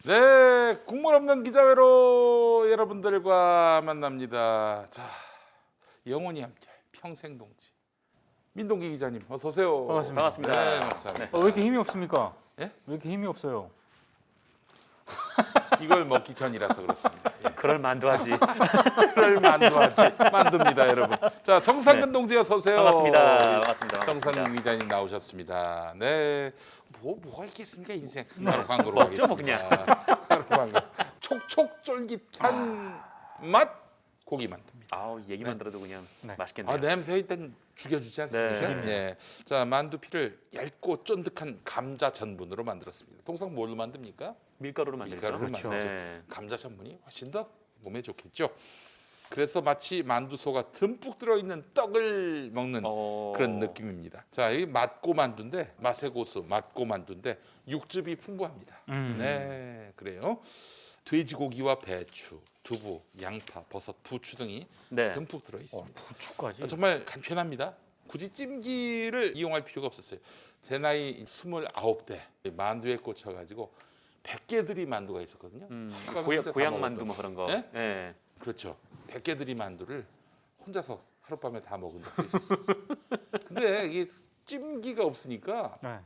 네, 국물 없는 기자회로 여러분들과 만납니다. 자, 영원히 함께할 평생 동지 민동기 기자님 어서 오세요. 반갑습니다. 네, 감사합니다. 왜 이렇게 힘이 없습니까? 예? 왜 이렇게 힘이 없어요? 이걸 먹기 전이라서 그렇습니다. 예. 그럴 만도 하지. 그럴 만두하지 만두입니다, 여러분. 자, 정상근 동지 어서 오세요. 반갑습니다. 반갑습니다. 정상근 기자님 나오셨습니다. 네, 뭐가 있겠습니까 인생. 바로 광고로 없죠, 가겠습니다. 바로 광고. 촉촉 쫄깃한 맛 고기 만두입니다. 아우 얘기만 들어도 그냥 네. 맛있겠네요. 아, 냄새 일단 죽여주지 않습니까? 네. 예. 자, 만두피를 얇고 쫀득한 감자 전분으로 만들었습니다. 통상 뭘로 만듭니까? 밀가루로 만들죠. 밀가루로 그렇죠. 만들죠. 네. 감자 전분이 훨씬 더 몸에 좋겠죠. 그래서 마치 만두소가 듬뿍 들어있는 떡을 먹는 그런 느낌입니다. 자, 여기 맛고 만두인데 맛의 고수 맛고 만두인데 육즙이 풍부합니다. 네, 그래요. 돼지고기와 배추, 두부, 양파, 버섯, 부추 등이 네. 듬뿍 들어 있습니다. 부추까지. 정말 간편합니다. 굳이 찜기를 이용할 필요가 없었어요. 제 나이 29대 만두에 꽂혀가지고 100개들이 만두가 있었거든요. 혼자 다 고향 먹었던. 만두 뭐 그런 거. 예? 네. 그렇죠. 100개들이 만두를 혼자서 하룻밤에 다 먹은 적도 있었어요. 근데 이게 찜기가 없으니까 네.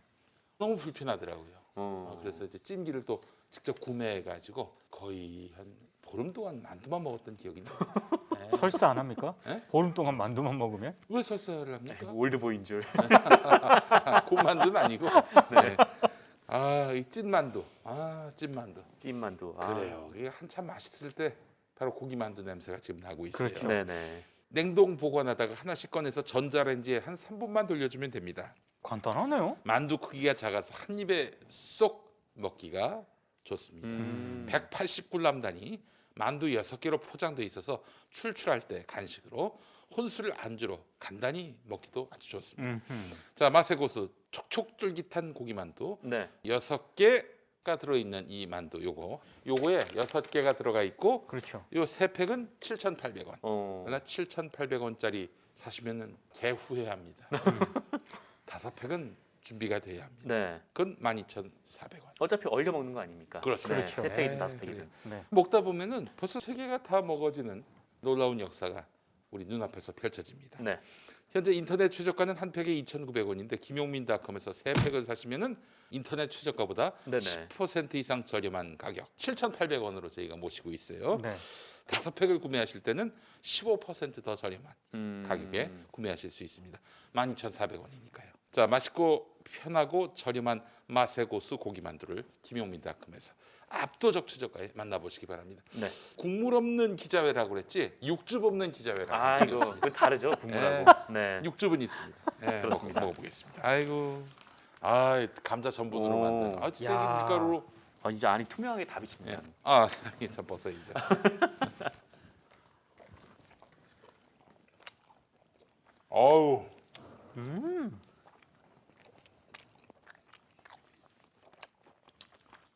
너무 불편하더라고요. 그래서 이제 찜기를 또 직접 구매해가지고 거의 한 보름 동안 만두만 먹었던 기억이 나요. 네. 설사 안 합니까? 네? 보름 동안 만두만 먹으면? 왜 설사를 합니까? 올드보이인 줄. 곰만두는 아니고. 네. 아, 이 찐만두. 아, 찐만두. 찐만두. 그래요. 이게 한참 맛있을 때 바로 고기만두 냄새가 지금 나고 있어요. 그렇죠. 네네. 냉동 보관하다가 하나씩 꺼내서 전자레인지에 한 3분만 돌려주면 됩니다. 간단하네요. 만두 크기가 작아서 한 입에 쏙 먹기가 좋습니다. 180g단이 만두 6개로 포장돼 있어서 출출할 때 간식으로 혼술 안주로 간단히 먹기도 아주 좋습니다. 자, 맛의 고수 촉촉 쫄깃한 고기만두 네. 6개가 들어있는 이 만두 요거에 6개가 들어가 있고 그렇죠. 요 3팩은 7,800원. 어. 7,800원짜리 사시면은 개후회합니다. 5팩은 준비가 돼야 합니다. 네. 그건 12,400원. 어차피 얼려 먹는 거 아닙니까? 그렇습니다. 네. 그렇죠. 3팩이든 네, 5팩이든. 그래요. 네. 먹다 보면은 벌써 3개가 다 먹어지는 놀라운 역사가 우리 눈앞에서 펼쳐집니다. 네. 현재 인터넷 최저가는 한 팩에 2,900원인데 김용민닷컴에서 3팩을 사시면은 인터넷 최저가보다 네네. 10% 이상 저렴한 가격 7,800원으로 저희가 모시고 있어요. 네. 5팩을 구매하실 때는 15%더 저렴한 가격에 음. 구매하실 수 있습니다. 12,400원이니까요. 자, 맛있고 편하고 저렴한 맛의 고수 고기만두를 김용민닷컴에서 압도적 최저가에 만나보시기 바랍니다. 네. 국물 없는 기자회라고 그랬지 육즙 없는 기자회라고 아 이거 드렸습니다. 다르죠 국물하고. 네. 육즙은 있습니다. 네, 그렇습니다. 먹어보겠습니다. 아이고, 아 감자 전분으로 오. 만든. 아 진짜 야. 밀가루로. 아, 이제 안이 투명하게 다 비칩니다. 예. 아, 이게 참 벗어 이제. 어우.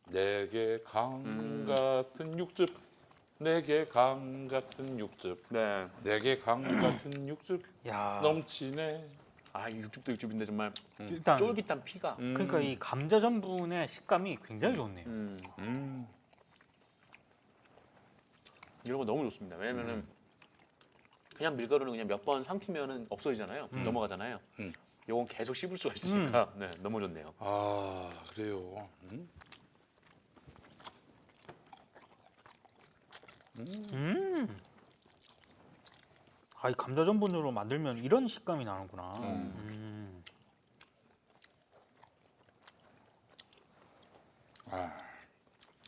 내게 강 같은 육즙, 내게 강 같은 육즙, 네. 내게 강 같은 육즙 야. 넘치네. 아 육즙도 육즙인데 정말 일단 쫄깃한 피가. 그러니까 이 감자 전분의 식감이 굉장히 좋네요. 이런 거 너무 좋습니다. 왜냐면은 그냥 밀가루는 그냥 몇 번 삼키면은 없어지잖아요. 넘어가잖아요. 요건 계속 씹을 수가 있으니까 네, 너무 좋네요. 아, 그래요. 아, 이 감자 전분으로 만들면 이런 식감이 나는구나.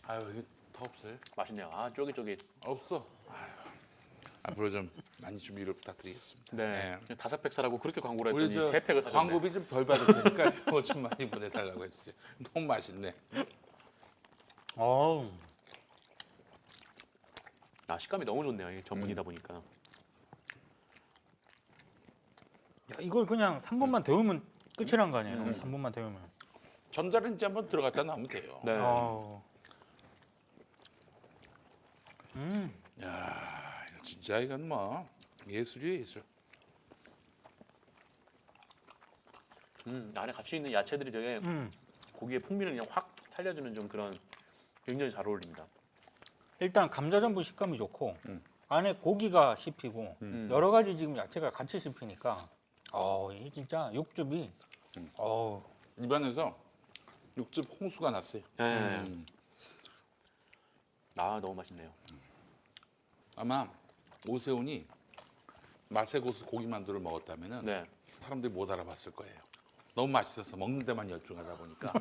아유, 이게 더 없어요? 맛있네요. 아 쫄깃쫄깃. 없어. 아유, 앞으로 좀 많이 준비를 부탁드리겠습니다. 네. 5팩 사라고 그렇게 광고를 우리 했더니 저 3팩을 사셨네. 광고비 좀 덜 받을 테니까 이거 좀 많이 보내달라고 해주세요. 너무 맛있네. 어우. 아 식감이 너무 좋네요. 이게 전분이다 보니까. 야, 이걸 그냥 3분만 데우면 끝이란 거 아니에요? 3분만 데우면. 전자레인지 한번 들어갔다 나오면 돼요. 네. 아우. 야, 이거 진짜 이건 뭐 예술이에요, 예술. 안에 같이 있는 야채들이 되게 고기의 풍미를 그냥 확 살려주는 좀 그런 굉장히 잘 어울립니다. 일단 감자전분 식감이 좋고 음. 안에 고기가 씹히고 음. 여러 가지 지금 야채가 같이 씹히니까 이 진짜 육즙이 입안에서 육즙 홍수가 났어요. 네. 음. 아 너무 맛있네요. 아마 오세훈이 맛의 고수 고기만두를 먹었다면은 네. 사람들이 못 알아봤을 거예요. 너무 맛있어서 먹는 데만 열중하다 보니까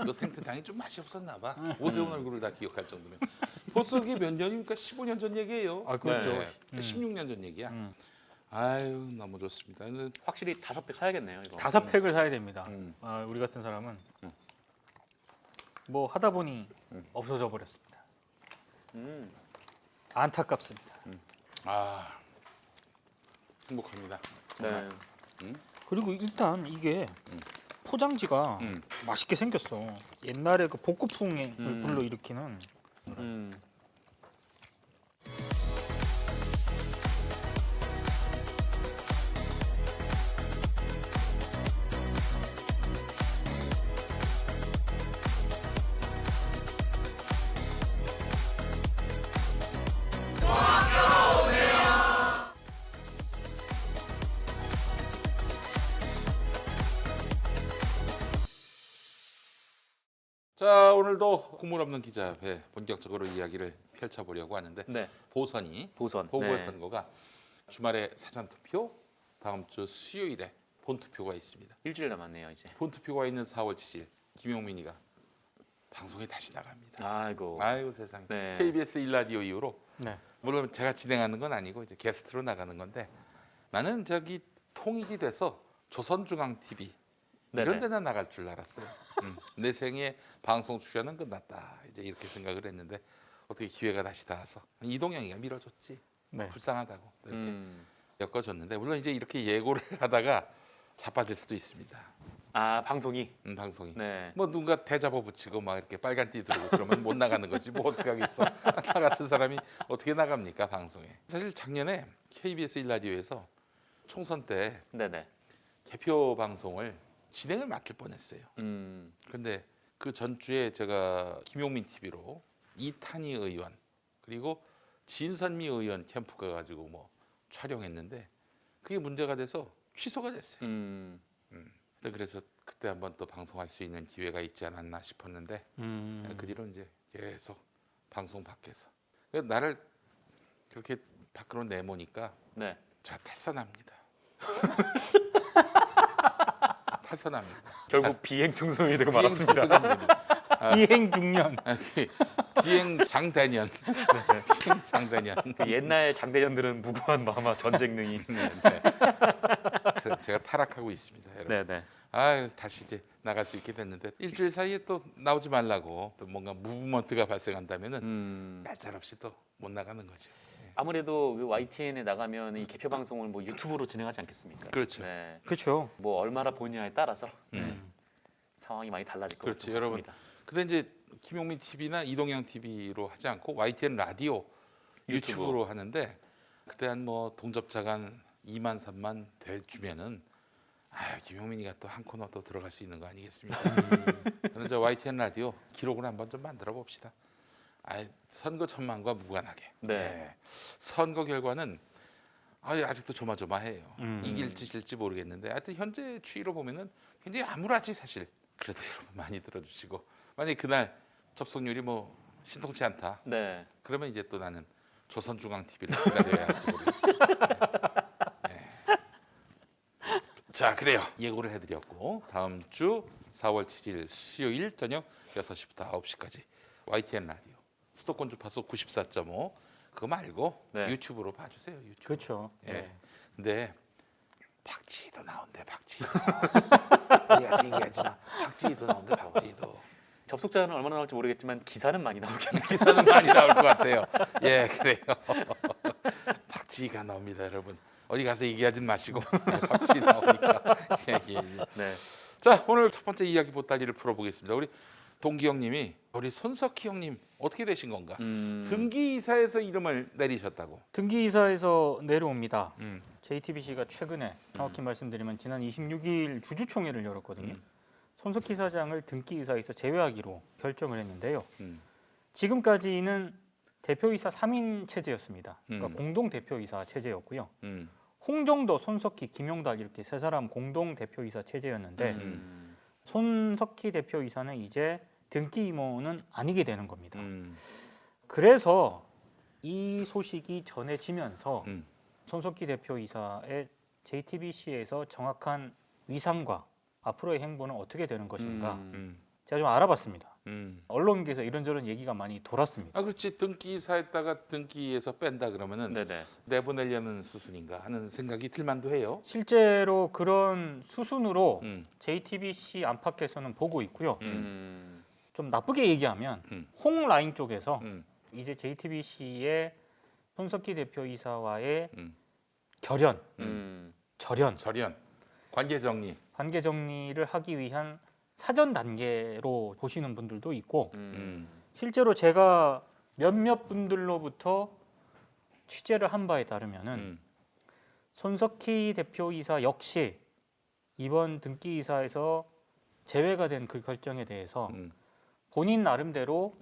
그 생태탕이 좀 맛이 없었나 봐. 오세훈 얼굴을 다 기억할 정도면. 벌써 그게 몇 년입니까? 15년 전 얘기예요. 아 그렇죠. 네. 16년 전 얘기야. 음. 아유 너무 좋습니다. 확실히 5팩 사야겠네요. 이거. 5팩을 사야 됩니다. 음. 우리 같은 사람은 음. 뭐 하다 보니 없어져 버렸습니다. 음. 안타깝습니다. 아 행복합니다. 네. 그리고 일단 이게 포장지가 음. 맛있게 생겼어. 옛날에 그 복고풍을 음. 불러일으키는 음. 자 오늘도 국물 없는 기자 앞에 본격적으로 이야기를 펼쳐보려고 하는데 네. 보선이 보선. 보궐선거가 주말에 사전투표, 다음 주 수요일에 본투표가 있습니다. 일주일 남았네요 이제. 본투표가 있는 4월 7일 김용민이가 방송에 다시 나갑니다. 아이고. 아이고 세상. 네. KBS 일라디오 이후로 네. 물론 제가 진행하는 건 아니고 이제 게스트로 나가는 건데 나는 저기 통일이 돼서 조선중앙TV 네네. 이런 데나 나갈 줄 알았어요. 내 생에 방송 출연은 끝났다. 이제 이렇게 생각을 했는데 어떻게 기회가 다시 닿아서 이동영이가 밀어줬지. 네. 불쌍하다고 이렇게 음. 엮어줬는데 물론 이제 이렇게 예고를 하다가 자빠질 수도 있습니다. 아 방송이. 방송이. 네. 뭐 누가 대잡아 붙이고 막 이렇게 빨간 띠 들고 그러면 못 나가는 거지 뭐 어떻게 하겠어. 나 같은 사람이 어떻게 나갑니까 방송에. 사실 작년에 KBS 일라디오에서 총선 때 네네. 개표 방송을 진행을 맡길 뻔했어요. 음. 그런데 그 전주에 제가 김용민 TV로 이탄희 의원 그리고 진선미 의원 캠프 가가지고 뭐 촬영했는데 그게 문제가 돼서 취소가 됐어요. 그래서 그때 한번 또 방송할 수 있는 기회가 있지 않았나 싶었는데 그 뒤로 이제 계속 방송 밖에서 그러니까 나를 그렇게 밖으로 내모니까 네. 자 탈선합니다. 탈선합니다. 결국 비행 충성이 되고 비행 말았습니다. 탈선합니다. 이행 중년. 비행 장대년. 비행 장대년. 그 옛날 장대년들은 무고한 마마 전쟁 능이. 네, 네. 그래서 제가 타락하고 있습니다, 여러분. 네네. 아, 다시 이제 나갈 수 있게 됐는데 일주일 사이에 또 나오지 말라고 또 뭔가 무브먼트가 발생한다면은 날짜없이 또 못 나가는 거죠. 아무래도 그 YTN에 나가면 이 개표 방송을 뭐 유튜브로 진행하지 않겠습니까? 그렇죠. 네. 그렇죠. 뭐 얼마나 보냐에 따라서 음. 상황이 많이 달라질 것 그렇지, 같습니다. 여러분. 근데 이제 김용민 TV나 이동영 TV로 하지 않고 YTN 라디오 유튜브로 하는데 그때 한 뭐 동접자가 한 2만 3만 돼주면은 김용민이가 또 한 코너 또 들어갈 수 있는 거 아니겠습니까? 저는 저 YTN 라디오 기록을 한번 좀 만들어 봅시다. 선거 천만과 무관하게. 네. 선거 결과는 아직도 조마조마해요. 음. 이길지 질지 모르겠는데 하여튼 현재 추이로 보면은 굉장히 암울하지 사실. 그래도 여러분 많이 들어주시고 만약에 그날 접속률이 뭐 신통치 않다. 네. 그러면 이제 또 나는 조선중앙TV를 기다려야 할지 모르겠습니다. 네. 자 그래요. 예고를 해드렸고 다음 주 4월 7일 수요일 저녁 6시부터 9시까지 YTN 라디오 수도권 주파수 94.5 그거 말고 네. 유튜브로 봐주세요. 유튜브. 그렇죠. 예. 네. 근데 박지희도 나온대. 박지희도. 우리가 얘기하지 마. 박지희도 나온대. 박지희도. 접속자는 얼마나 나올지 모르겠지만 기사는 많이 나오겠네요. 기사는 많이 나올 것 같아요. 예, 그래요. 박지희가 나옵니다, 여러분. 어디 가서 얘기하진 마시고 박지희 나오니까. 예. 네. 자, 오늘 첫 번째 이야기 보따리를 풀어보겠습니다. 우리 동기 형님이 우리 손석희 형님 어떻게 되신 건가? 등기이사에서 이름을 내리셨다고. 등기이사에서 내려옵니다. 음. JTBC가 최근에 정확히 말씀드리면 지난 26일 주주총회를 열었거든요. 손석희 사장을 등기이사에서 제외하기로 결정을 했는데요. 지금까지는 대표이사 3인 체제였습니다. 그러니까 음. 공동 대표이사 체제였고요. 음. 홍정도, 손석희, 김용달 이렇게 세 사람 공동 대표이사 체제였는데 손석희 대표이사는 이제 등기 임원은 아니게 되는 겁니다. 그래서 이 소식이 전해지면서 음. 손석희 대표이사의 JTBC에서 정확한 위상과 앞으로의 행보는 어떻게 되는 것인가 제가 좀 알아봤습니다. 언론계에서 이런저런 얘기가 많이 돌았습니다. 아 그렇지 등기사했다가 등기에서 뺀다 그러면은 네네. 내보내려는 수순인가 하는 생각이 들만도 해요. 실제로 그런 수순으로 음. JTBC 안팎에서는 보고 있고요. 음. 좀 나쁘게 얘기하면 홍라인 쪽에서 음. 이제 JTBC의 손석희 대표이사와의 음. 결연, 음. 절연, 절연, 관계 정리. 관계 정리를 하기 위한 사전 단계로 보시는 분들도 있고 실제로 제가 몇몇 분들로부터 취재를 한 바에 따르면은 손석희 대표이사 역시 이번 등기이사에서 제외가 된 그 결정에 대해서 본인 나름대로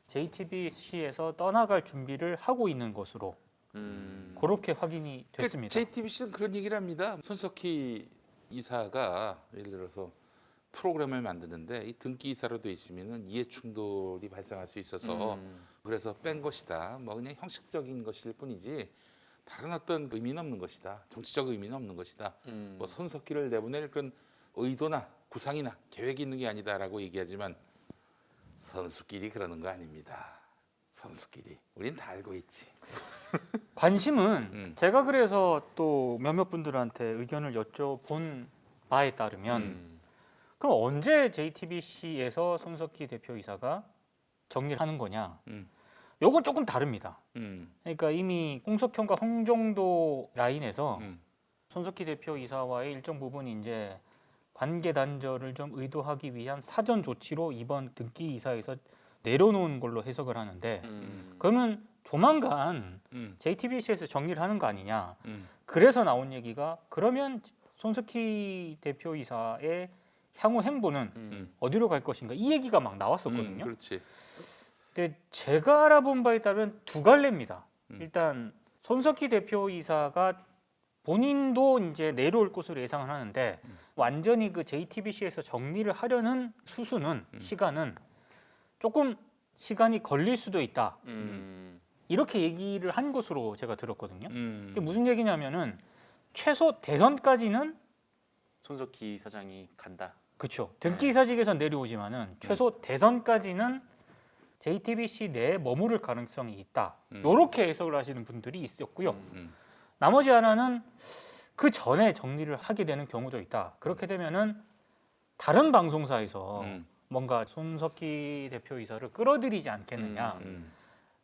JTBC에서 떠나갈 준비를 하고 있는 것으로 그렇게 확인이 됐습니다. JTBC는 그런 얘기를 합니다. 손석희 이사가 예를 들어서 프로그램을 만드는데 이 등기 이사로 돼 있으면은 이해 충돌이 발생할 수 있어서 그래서 뺀 것이다. 뭐 그냥 형식적인 것일 뿐이지 다른 어떤 의미는 없는 것이다. 정치적 의미는 없는 것이다. 뭐 손석희를 내보낼 그런 의도나 구상이나 계획이 있는 게 아니다라고 얘기하지만 선수끼리 그러는 거 아닙니다. 선수끼리 우린 다 알고 있지. 관심은 제가 그래서 또 몇몇 분들한테 의견을 여쭤본 바에 따르면 그럼 언제 JTBC에서 손석희 대표이사가 정리를 하는 거냐? 요건 조금 다릅니다. 그러니까 이미 홍석현과 홍정도 라인에서 손석희 대표이사와의 일정 부분이 이제 관계 단절을 좀 의도하기 위한 사전 조치로 이번 등기 이사에서 내려놓은 걸로 해석을 하는데 그러면 조만간 JTBC에서 정리를 하는 거 아니냐? 그래서 나온 얘기가 그러면 손석희 대표이사의 향후 행보는 어디로 갈 것인가 이 얘기가 막 나왔었거든요. 그렇지. 근데 제가 알아본 바에 따르면 두 갈래입니다. 일단 손석희 대표이사가 본인도 이제 내려올 것으로 예상을 하는데 완전히 그 JTBC에서 정리를 하려는 수순은 시간은 조금 시간이 걸릴 수도 있다. 이렇게 얘기를 한 것으로 제가 들었거든요. 그게 무슨 얘기냐면은 최소 대선까지는 손석희 사장이 간다. 그렇죠. 등기이사직에서 내려오지만은 최소 대선까지는 JTBC 내에 머무를 가능성이 있다. 이렇게 해석을 하시는 분들이 있었고요. 나머지 하나는 그 전에 정리를 하게 되는 경우도 있다. 그렇게 되면은 다른 방송사에서 뭔가 손석희 대표이사를 끌어들이지 않겠느냐.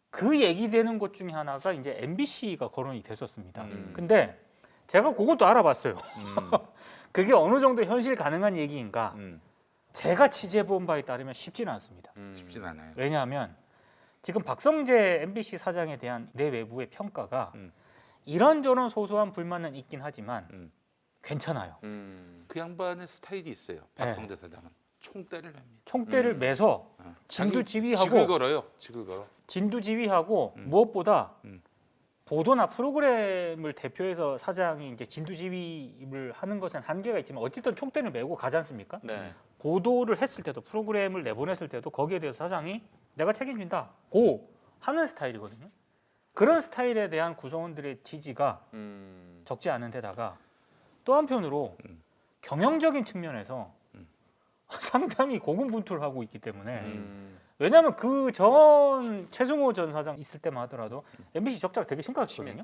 그 얘기되는 것 중에 하나가 이제 MBC가 거론이 됐었습니다. 근데 제가 그것도 알아봤어요. 그게 어느 정도 현실 가능한 얘기인가? 제가 취재해본 바에 따르면 쉽지는 않습니다. 쉽진 않아요. 왜냐하면 지금 박성재 MBC 사장에 대한 내외부의 평가가 이런저런 소소한 불만은 있긴 하지만 괜찮아요. 그 양반의 스타일이 있어요. 박성재 사장은 총대를 맵니다. 총대를 매서 진두지휘하고 직을 걸어요. 직을 걸어. 진두지휘하고 무엇보다 보도나 프로그램을 대표해서 사장이 이제 진두지휘를 하는 것은 한계가 있지만 어쨌든 총대를 메고 가지 않습니까? 네. 보도를 했을 때도 프로그램을 내보냈을 때도 거기에 대해서 사장이 내가 책임진다 고 하는 스타일이거든요. 그런 스타일에 대한 구성원들의 지지가 적지 않은 데다가 또 한편으로 경영적인 측면에서 상당히 고군분투를 하고 있기 때문에 왜냐하면 그 전 최승호 전 사장 있을 때만 하더라도 MBC 적자가 되게 심각했거든요.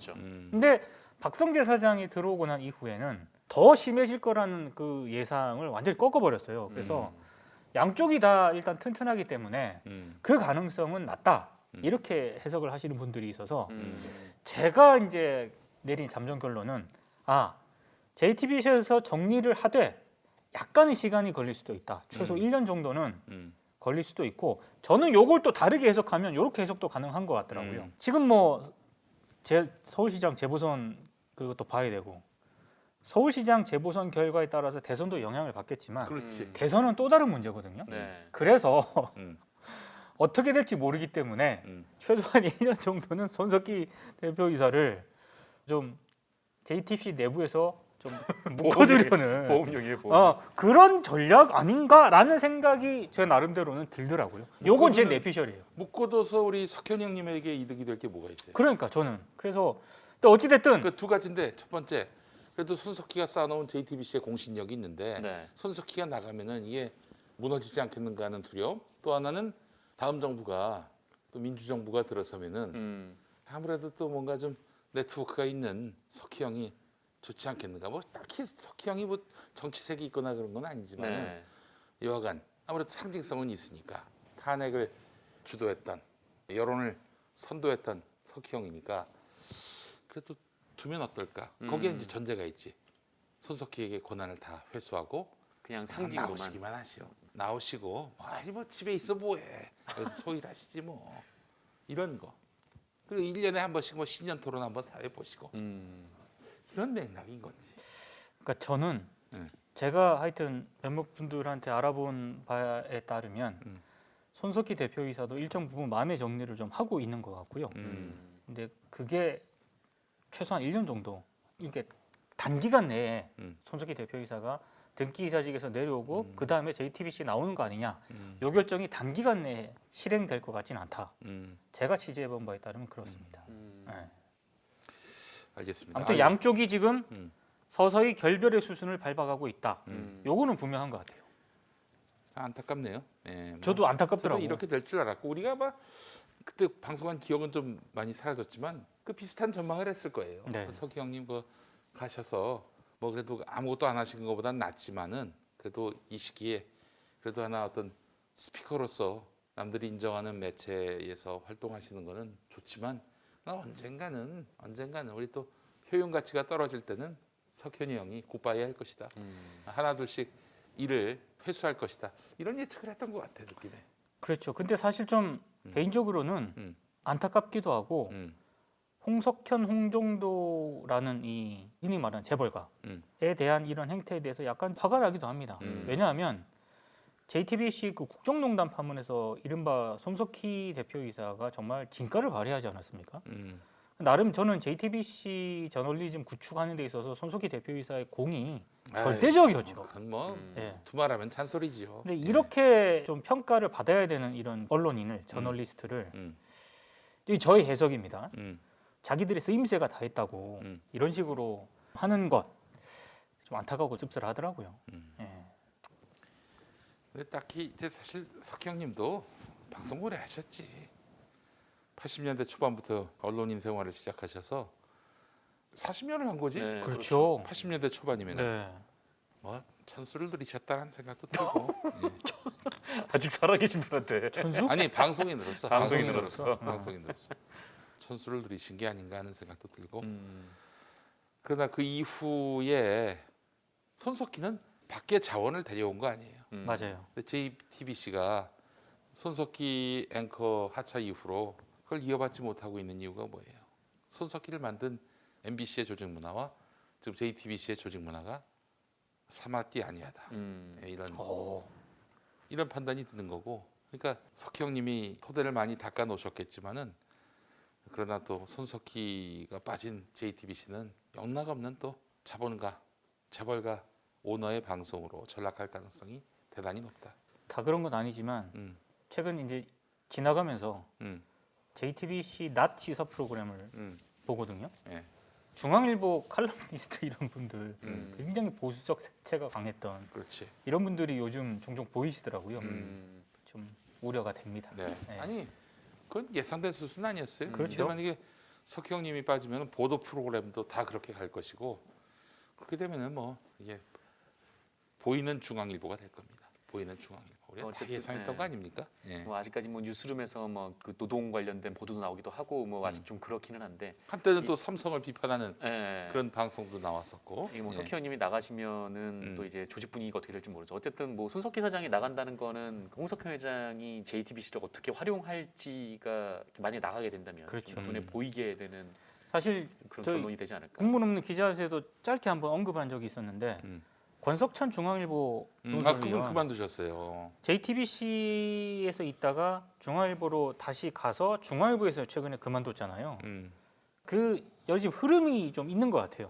근데 박성재 사장이 들어오고 난 이후에는 더 심해질 거라는 그 예상을 완전히 꺾어버렸어요. 그래서 양쪽이 다 일단 튼튼하기 때문에 그 가능성은 낮다. 이렇게 해석을 하시는 분들이 있어서 제가 이제 내린 잠정 결론은 JTBC에서 정리를 하되 약간의 시간이 걸릴 수도 있다. 최소 1년 정도는 걸릴 수도 있고 저는 요걸 또 다르게 해석하면 이렇게 해석도 가능한 것 같더라고요. 지금 뭐 서울시장 재보선 그것도 봐야 되고 서울시장 재보선 결과에 따라서 대선도 영향을 받겠지만 그렇지. 대선은 또 다른 문제거든요. 네. 그래서 어떻게 될지 모르기 때문에 최소한 1년 정도는 손석희 대표이사를 좀 JTBC 내부에서 좀 묶어두려는 보험용이에요. 보험. 그런 전략 아닌가라는 생각이 제 나름대로는 들더라고요. 요건 제 내피셜이에요. 묶어둬서 우리 석현이 형님에게 이득이 될 게 뭐가 있어요? 그러니까 저는 그래서 또 어찌됐든 그 두 가지인데 첫 번째 그래도 손석희가 쌓아놓은 JTBC의 공신력이 있는데 네. 손석희가 나가면은 이게 무너지지 않겠는가 하는 두려움. 또 하나는 다음 정부가 또 민주정부가 들어서면은 아무래도 또 뭔가 좀 네트워크가 있는 석희 형이 좋지 않겠는가. 뭐 딱히 석희 형이 뭐 정치색이 있거나 그런 건 아니지만 네. 여하간 아무래도 상징성은 있으니까 탄핵을 주도했던 여론을 선도했던 석희 형이니까 그래도 두면 어떨까. 거기에 이제 전제가 있지. 손석희에게 권한을 다 회수하고 그냥 상징으로만. 나오시기만 하시오. 나오시고 뭐 집에 있어 뭐해. 그래서 소일 하시지 뭐. 이런 거. 그리고 1년에 한 번씩 뭐 신년 토론 한번 사회 보시고. 이런 맥락인 건지. 그러니까 저는 제가 하여튼 몇몇 분들한테 알아본 바에 따르면 손석희 대표이사도 일정 부분 마음의 정리를 좀 하고 있는 것 같고요. 근데 그게 최소한 1년 정도 이렇게 단기간 내에 손석희 대표이사가 등기이사직에서 내려오고 그 다음에 JTBC 나오는 거 아니냐. 요 결정이 단기간 내에 실행될 것 같지는 않다. 제가 취재해본 바에 따르면 그렇습니다. 네. 알겠습니다. 아무튼 양쪽이 지금 서서히 결별의 수순을 밟아가고 있다. 요거는 분명한 것 같아요. 안타깝네요. 예, 뭐 저도 안타깝더라고요. 저도 이렇게 될 줄 알았고 우리가 막 그때 방송한 기억은 좀 많이 사라졌지만 그 비슷한 전망을 했을 거예요. 네. 석희 형님 그 가셔서 뭐 그래도 아무것도 안 하신 것보단 낫지만은 그래도 이 시기에 그래도 하나 어떤 스피커로서 남들이 인정하는 매체에서 활동하시는 거는 좋지만 언젠가는 우리 또 효용 가치가 떨어질 때는 석현이 형이 굿바이 할 것이다. 하나 둘씩 일을 회수할 것이다. 이런 예측을 했던 것 같아 느낌에. 그렇죠. 근데 사실 좀 개인적으로는 안타깝기도 하고 홍석현, 홍정도라는 이 흔히 말하는 재벌가에 대한 이런 행태에 대해서 약간 화가 나기도 합니다. 왜냐하면 JTBC 그 국정농단 파문에서 이른바 손석희 대표이사가 정말 진가를 발휘하지 않았습니까? 나름 저는 JTBC 저널리즘 구축하는 데 있어서 손석희 대표이사의 공이 절대적이었죠. 그건 뭐 예. 두말하면 잔소리지요. 근데 이렇게 좀 평가를 받아야 되는 이런 언론인을 저널리스트를 이 저의 해석입니다. 자기들의 쓰임새가 다 했다고 이런 식으로 하는 것 좀 안타깝고 씁쓸하더라고요. 예. 근데 딱히 이제 사실 석희 형님도 방송 오래 하셨지. 80년대 초반부터 언론인 생활을 시작하셔서 40년을 한 거지. 네, 그렇죠. 80년대 초반이면 네. 뭐 천수를 누리셨다는 생각도 들고. 예. 아직 살아계신 분한테. 천수? 아니 방송인으로서 방송인으로서. 방송인으로서 천수를 누리신 게 아닌가 하는 생각도 들고. 그러나 그 이후에 손석희는 밖에 자원을 데려온 거 아니에요. 맞아요. 근데 JTBC가 손석희 앵커 하차 이후로 그걸 이어받지 못하고 있는 이유가 뭐예요? 손석희를 만든 MBC의 조직 문화와 지금 JTBC의 조직 문화가 사마띠 아니하다. 예, 이런 판단이 드는 거고. 그러니까 석희 형님이 토대를 많이 닦아 놓으셨겠지만은 그러나 또 손석희가 빠진 JTBC는 영락없는 또 자본가, 재벌가 오너의 방송으로 전락할 가능성이 대단히 높다. 다 그런 건 아니지만 최근 이제 지나가면서 JTBC 낮 시사 프로그램을 보거든요. 예. 중앙일보 칼럼니스트 이런 분들 굉장히 보수적 색채가 강했던 그렇지. 이런 분들이 요즘 종종 보이시더라고요. 좀 우려가 됩니다. 네. 네. 아니 그건 예상된 수순 아니었어요. 그렇죠. 만약에 석희 형님이 빠지면 보도 프로그램도 다 그렇게 갈 것이고 그렇게 되면은 뭐 이게 보이는 중앙일보가 될 겁니다. 보이는 중앙일보. 우리가 다 어쨌든, 예상했던 네. 거 아닙니까? 예. 뭐 아직까지 뭐 뉴스룸에서 뭐 그 노동 관련된 보도도 나오기도 하고 뭐 아직 좀 그렇기는 한데. 한때는 또 삼성을 비판하는 예. 그런 방송도 나왔었고. 이게 뭐 예. 석희 의원님이 나가시면은 또 이제 조직 분위기가 어떻게 될지 모르죠. 어쨌든 뭐 손석희 사장이 나간다는 거는 홍석현 회장이 JTBC를 어떻게 활용할지가 만약에 나가게 된다면 그렇죠. 좀 눈에 보이게 되는 사실 그런 저희 결론이 되지 않을까. 국문 없는 기자에서도 짧게 한번 언급한 적이 있었는데 권석천 중앙일보 그분 노조위원 그만두셨어요. JTBC에서 있다가 중앙일보로 다시 가서 중앙일보에서 최근에 그만뒀잖아요. 그 여러 지금 흐름이 좀 있는 것 같아요.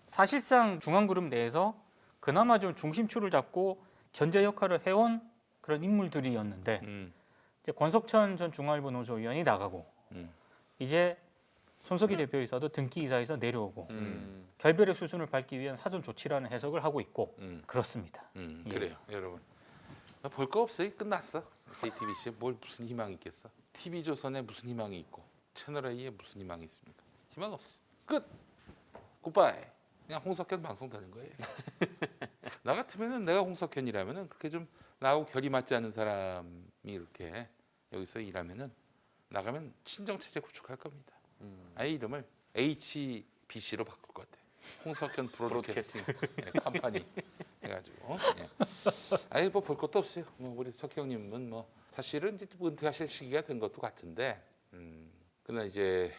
사실상 중앙그룹 내에서 그나마 좀 중심축을 잡고 견제 역할을 해온 그런 인물들이었는데 이제 권석천 전 중앙일보 노조위원이 나가고 이제 손석희 대표이사도 등기 이사에서 내려오고 결별의 수순을 밟기 위한 사전 조치라는 해석을 하고 있고 그렇습니다. 예. 그래요, 여러분. 볼 거 없어요. 끝났어. JTBC에 뭘 무슨 희망이 있겠어? TV조선에 무슨 희망이 있고 채널 A에 무슨 희망이 있습니까? 희망 없어. 끝. 굿바이. 그냥 홍석현 방송 되는 거예요. 나 같으면은 내가 홍석현이라면은 그렇게 좀 나하고 결이 맞지 않는 사람이 이렇게 여기서 일하면은 나가면 친정 체제 구축할 겁니다. 아예 이름을 HBC로 바꿀 것 같아. 홍석현 브로드캐스팅 컴퍼니 해가지고. 예. 아예 뭐 볼 것도 없어요. 뭐 우리 석희 형님은 뭐 사실은 이제 은퇴하실 시기가 된 것도 같은데, 그러나 이제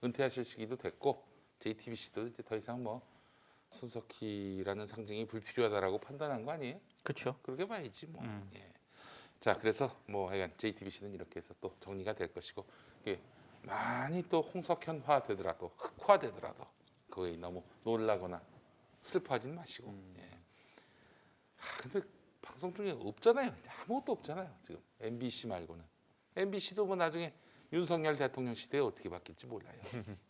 은퇴하실 시기도 됐고 JTBC도 이제 더 이상 뭐 손석희라는 상징이 불필요하다라고 판단한 거 아니에요? 그렇죠. 그렇게 봐야지 뭐. 예. 자, 그래서 뭐 하여간 JTBC는 이렇게 해서 또 정리가 될 것이고, 이게 많이 또 홍석현화 되더라도 흑화되더라도 그거에 너무 놀라거나 슬퍼하진 마시고. 예. 근데 방송 중에 없잖아요. 아무것도 없잖아요. 지금 MBC 말고는. MBC도 뭐 나중에 윤석열 대통령 시대에 어떻게 바뀔지 몰라요.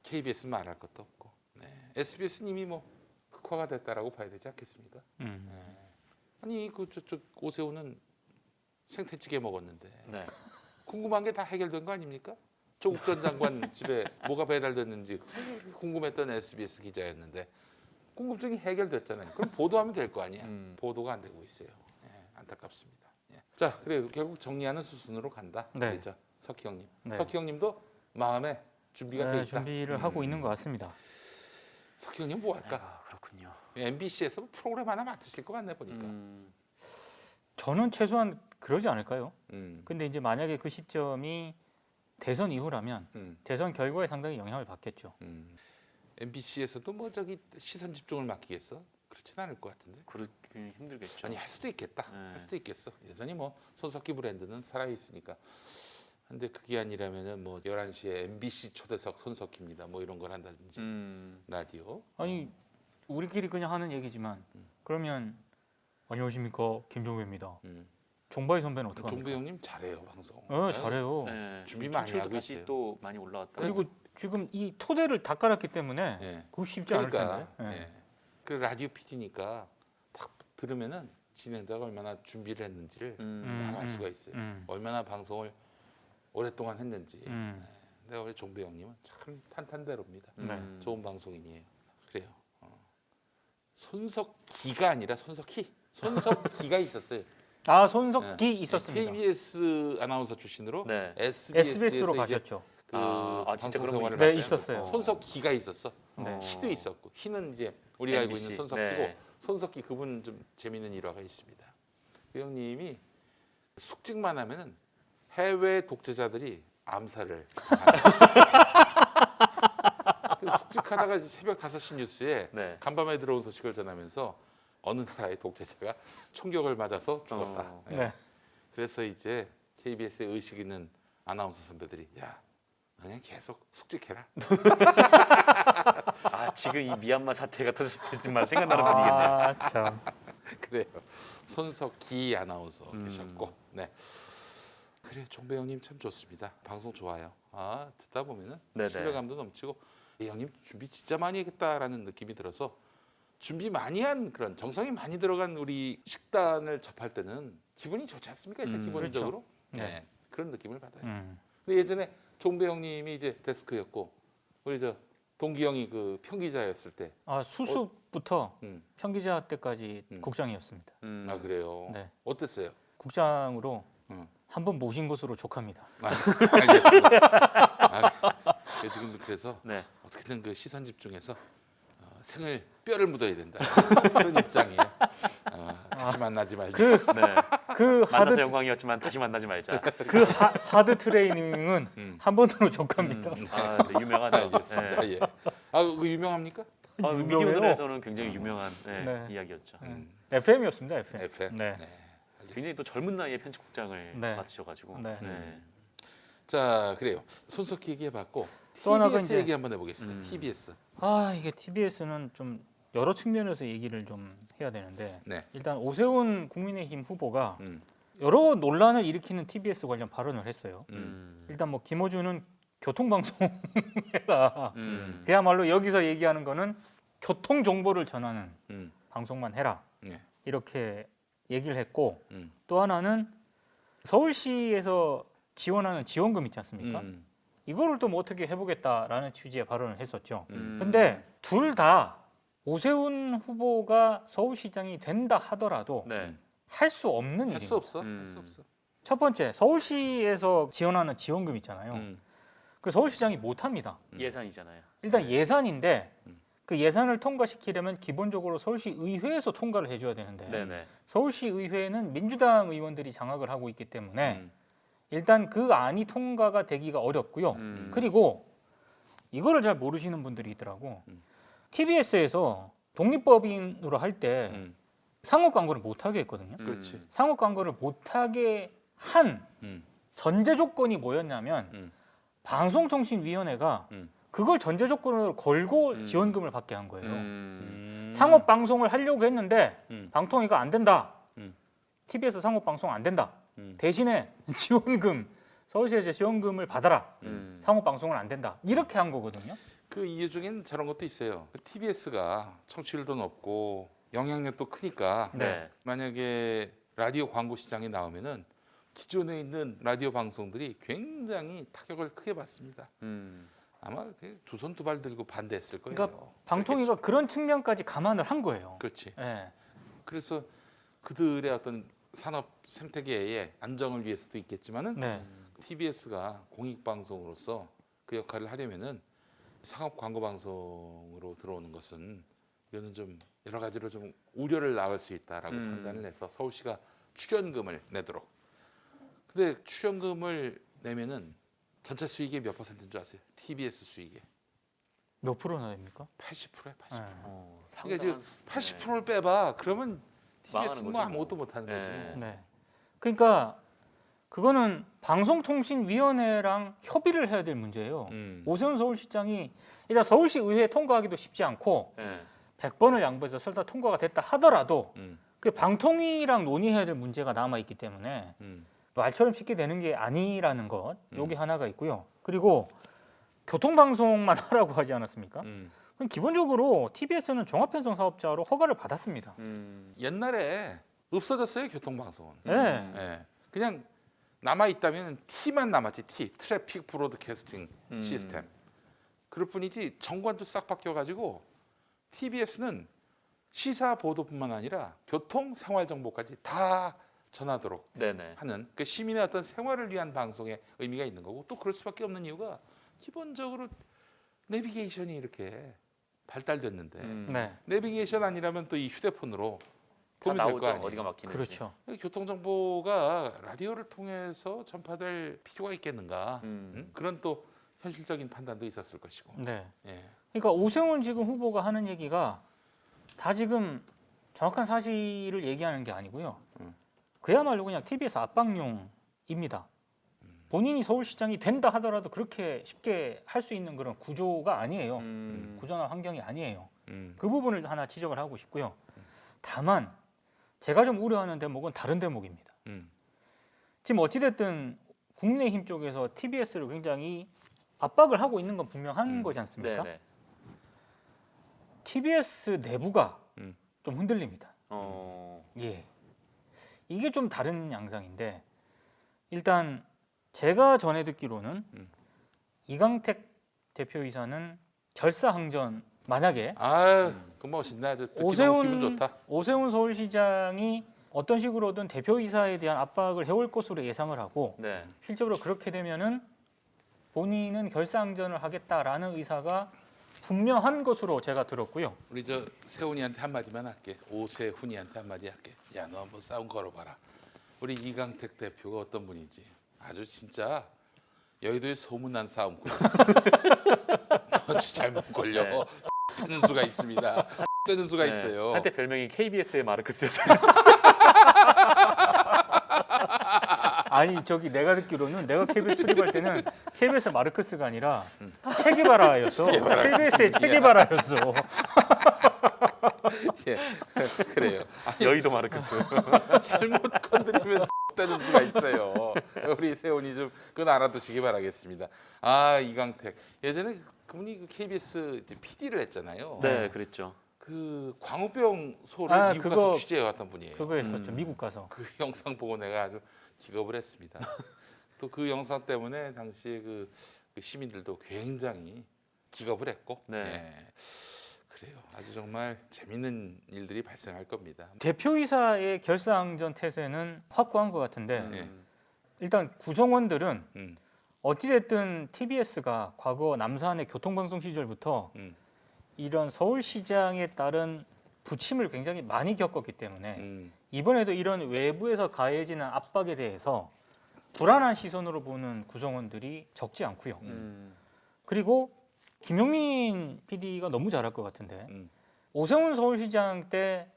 KBS 말할 것도 없고. 네. SBS는 이미 뭐 흑화가 됐다라고 봐야 되지 않겠습니까? 네. 아니 그 저쪽 오세훈은 생태찌개 먹었는데 네. 궁금한 게 다 해결된 거 아닙니까? 조국 전 장관 집에 뭐가 배달됐는지 궁금했던 SBS 기자였는데 궁금증이 해결됐잖아요. 그럼 보도하면 될 거 아니야. 보도가 안 되고 있어요. 예, 안타깝습니다. 예. 자, 그래 결국 정리하는 수순으로 간다. 네. 그렇죠. 석희 형님. 네. 석희 형님도 마음에 준비가 돼 네, 있다. 준비를 하고 있는 것 같습니다. 석희 형님 뭐 할까? 아, 그렇군요. MBC에서 프로그램 하나 맡으실 것 같네 보니까. 저는 최소한 그러지 않을까요? 음. 근데 이제 만약에 그 시점이 대선 이후라면 대선 결과에 상당히 영향을 받겠죠. MBC에서도 뭐 저기 시선 집중을 맡기겠어? 그렇진 않을 것 같은데. 그렇기 힘들겠죠. 아니 할 수도 있겠다. 네. 할 수도 있겠어. 여전히 뭐 손석희 브랜드는 살아 있으니까. 근데 그게 아니라면은 뭐 11시에 MBC 초대석 손석희입니다. 뭐 이런 걸 한다든지 라디오. 아니 우리끼리 그냥 하는 얘기지만 그러면 안녕하십니까 김종배입니다. 종바이 선배는 어떡합니까? 종배 형님 잘해요 방송. 잘해요. 네. 준비 많이 청취율도 하고 다시 있어요. 또 많이 올라왔다. 그리고 지금 이 토대를 다 깔았기 때문에 예. 그거 쉽지 않을 그러니까 텐데. 예. 예. 그 라디오 PD니까 딱 들으면은 진행자가 얼마나 준비를 했는지를 알 수가 있어요. 얼마나 방송을 오랫동안 했는지. 내가 우리 종배 형님은 참 탄탄대로입니다. 네. 좋은 방송인이에요. 그래요. 손석기가 아니라 손석희. 손석기가 있었어요. 아 손석기 네. 있었습니다. KBS 아나운서 출신으로 네. SBS로 이제 가셨죠. 그 진짜 방송 그런 생활을 거 네, 하셨어요. 있었어요. 손석기가 있었어. 네. 희도 있었고 희는 이제 우리가 알고 MBC. 있는 손석기고 네. 손석기 그분 좀 재밌는 일화가 있습니다. 그 형님이 숙직만 하면은 해외 독재자들이 암살을 그래서 숙직하다가 이제 새벽 5시 뉴스에 네. 간밤에 들어온 소식을 전하면서 어느 나라의 독재자가 총격을 맞아서 죽었다. 예. 네. 그래서 이제 KBS에 의식 있는 아나운서 선배들이 야, 너 그냥 계속 숙직해라. 지금 이 미얀마 사태가 터졌을 때 정말 생각나는 분위기인데. 아 참. 그래요. 손석기 아나운서 음. 계셨고, 네. 그래 종배 형님 참 좋습니다. 방송 좋아요. 듣다 보면은 네네. 신뢰감도 넘치고 이 형님 준비 진짜 많이 했겠다라는 느낌이 들어서 준비 많이 한 그런 정성이 많이 들어간 우리 식단을 접할 때는 기분이 좋지 않습니까? 일단 기본적으로 그렇죠. 네. 그런 느낌을 받아요. 음. 근데 예전에 종배 형님이 이제 데스크였고 우리 저 동기 형이 그 평기자였을 때, 수습부터 음. 평기자 때까지 국장이었습니다. 그래요. 네. 어땠어요? 국장으로 음. 한 번 모신 것으로 족합니다. 알겠습니다. 지금 그래서 네. 어떻게든 그 시선 집중해서 생을 뼈를 묻어야 된다 그런 입장이에요. 다시 만나지 말자. 네. 그 만나서 하드 영광이었지만 다시 만나지 말자. 그 하드 트레이닝은 한 번으로 족합니다. 네, 유명하죠. 알겠습니다. 네. 예. 그거 유명합니까? 유명해요. 미디어들에서는 굉장히 유명한 네. 이야기였죠. FM이었습니다. FM. FM. 네. 굉장히 또 젊은 나이에 편집국장을 네. 맡으셔가지고. 네. 자, 그래요. 손석희 얘기해봤고 또 하나가 TBS 이제- 얘기 한번 해보겠습니다. TBS. 이게 TBS는 좀 여러 측면에서 얘기를 좀 해야 되는데 네. 일단 오세훈 국민의힘 후보가 음. 여러 논란을 일으키는 TBS 관련 발언을 했어요. 일단 뭐 김어준은 교통방송 해라. 그야말로 여기서 얘기하는 거는 교통 정보를 전하는 음. 방송만 해라. 네. 이렇게 얘기를 했고 음. 또 하나는 서울시에서 지원하는 지원금 있지 않습니까? 이거를 또 뭐 어떻게 해보겠다라는 취지의 발언을 했었죠. 근데 둘 다 오세훈 후보가 서울시장이 된다 하더라도 네. 할 수 없는 할 일입니다. 수 없어. 할 수 없어. 첫 번째 서울시에서 지원하는 지원금 있잖아요. 음. 그 서울시장이 못합니다. 예산이잖아요. 일단 예산인데 음. 그 예산을 통과시키려면 기본적으로 서울시 의회에서 통과를 해줘야 되는데 네네. 서울시 의회는 민주당 의원들이 장악을 하고 있기 때문에 음. 일단 그 안이 통과가 되기가 어렵고요. 그리고 이거를 잘 모르시는 분들이 있더라고. TBS에서 독립법인으로 할 때 음. 상업 광고를 못하게 했거든요. 그렇지. 상업 광고를 못하게 한 음. 전제 조건이 뭐였냐면 음. 방송통신위원회가 음. 그걸 전제 조건으로 걸고 음. 지원금을 받게 한 거예요. 음. 상업 방송을 하려고 했는데 음. 방통위가 안 된다. 음. TBS 상업 방송 안 된다. 음. 대신에 지원금 서울시에서 지원금을 받아라. 상업 방송은 안 된다. 이렇게 한 거거든요. 그 이유 중엔 저런 것도 있어요. TBS가 청취율도 높고 영향력도 크니까 네. 만약에 라디오 광고 시장에 나오면은 기존에 있는 라디오 방송들이 굉장히 타격을 크게 받습니다. 아마 두 손 두 발 들고 반대했을 거예요. 그러니까 방통위가 그런 측면까지 감안을 한 거예요. 그렇지. 예. 그래서 그들의 어떤 산업 생태계의 안정을 위해서도 있겠지만은 네. TBS가 공익 방송으로서 그 역할을 하려면은 상업 광고 방송으로 들어오는 것은 이거는 좀 여러 가지로 좀 우려를 낳을 수 있다라고 판단을 해서 서울시가 출연금을 내도록. 근데 출연금을 내면은 전체 수익의 몇 %인 줄 아세요? TBS 수익의 몇 프로나 됩니까? 80%야, 80%. 예. 그러니까 지금 80%를 빼봐. 그러면 망하는 TBS는 뭐 거지, 아무것도 뭐. 못하는 네. 거지. 네. 그러니까 그거는 방송통신위원회랑 협의를 해야 될 문제예요. 오세훈 서울시장이 일단 서울시 의회에 통과하기도 쉽지 않고 네. 100번을 양보해서 설사 통과가 됐다 하더라도 음. 그 방통위랑 논의해야 될 문제가 남아 있기 때문에 말처럼 쉽게 되는 게 아니라는 것. 요게 하나가 있고요. 그리고 교통방송만 하라고 하지 않았습니까? 그럼 기본적으로 TBS는 종합편성 사업자로 허가를 받았습니다. 옛날에 없어졌어요, 교통방송은. 네. 예. 그냥 남아 있다면 T만 남았지. T, 트래픽 브로드캐스팅 시스템. 그럴 뿐이지 정관도 싹 바뀌어가지고 TBS는 시사 보도뿐만 아니라 교통 생활 정보까지 다 전하도록 네네. 하는 그 시민의 어떤 생활을 위한 방송의 의미가 있는 거고 또 그럴 수밖에 없는 이유가 기본적으로 내비게이션이 이렇게 발달됐는데 네. 내비게이션 아니라면 또 이 휴대폰으로 다 도움이 될 거 나오죠. 아니에요. 어디가 막히는지. 그렇죠. 교통 정보가 라디오를 통해서 전파될 필요가 있겠는가? 그런 또 현실적인 판단도 있었을 것이고. 네. 예. 그러니까 오세훈 지금 후보가 하는 얘기가 다 지금 정확한 사실을 얘기하는 게 아니고요. 그야말로 그냥 TBS 압박용입니다. 본인이 서울시장이 된다 하더라도 그렇게 쉽게 할 수 있는 그런 구조가 아니에요. 구조나 환경이 아니에요. 그 부분을 하나 지적을 하고 싶고요. 다만 제가 좀 우려하는 대목은 다른 대목입니다. 지금 어찌됐든 국민의힘 쪽에서 TBS를 굉장히 압박을 하고 있는 건 분명한 거지 않습니까? 네네. TBS 내부가 좀 흔들립니다. 예, 이게 좀 다른 양상인데 일단 제가 전해 듣기로는 이강택 대표이사는 결사항전 만약에 그 멋있네. 아주 듣기 너무 기분 좋다. 오세훈 서울시장이 어떤 식으로든 대표이사에 대한 압박을 해올 것으로 예상을 하고 네. 실제로 그렇게 되면은 본인은 결사항전을 하겠다라는 의사가 분명한 것으로 제가 들었고요. 우리 저 세훈이한테 한마디만 할게. 오세훈이한테 한마디 할게. 야, 너 한번 싸움 걸어봐라. 우리 이강택 대표가 어떤 분인지 아주 진짜 여의도의 소문난 싸움꾼. 아주 잘못 걸려. 네. 되는 수가 있습니다. 되는 수가 네. 있어요. 한때 별명이 KBS의 마르크스였다. 아니 저기 내가 듣기로는 내가 KBS 출입할 때는 KBS 마르크스가 아니라 체게바라였어. KBS의 체게바라였어. 예, 그래요. 여의도 마르크스. 잘못 건드리면 되는 수가 있어요. 우리 세훈이 좀 그건 알아두시기 바라겠습니다. 아 이강택 예전에 그분이 그 KBS PD를 했잖아요. 네, 그랬죠. 그 광우병 소를 미국 가서 취재해 왔던 분이에요. 그거 했었죠. 미국 가서. 그 영상 보고 내가 아주 기겁을 했습니다. 또 그 영상 때문에 당시에 그 시민들도 굉장히 기겁을 했고. 네. 예. 그래요. 아주 정말 재밌는 일들이 발생할 겁니다. 대표이사의 결사항전 태세는 확고한 것 같은데 네. 일단 구성원들은 음, 어찌됐든 TBS가 과거 남산의 교통방송 시절부터 음, 이런 서울시장에 따른 부침을 굉장히 많이 겪었기 때문에 음, 이번에도 이런 외부에서 가해지는 압박에 대해서 불안한 시선으로 보는 구성원들이 적지 않고요. 그리고 김용민 PD가 너무 잘할 것 같은데 음. 오세훈 서울시장 때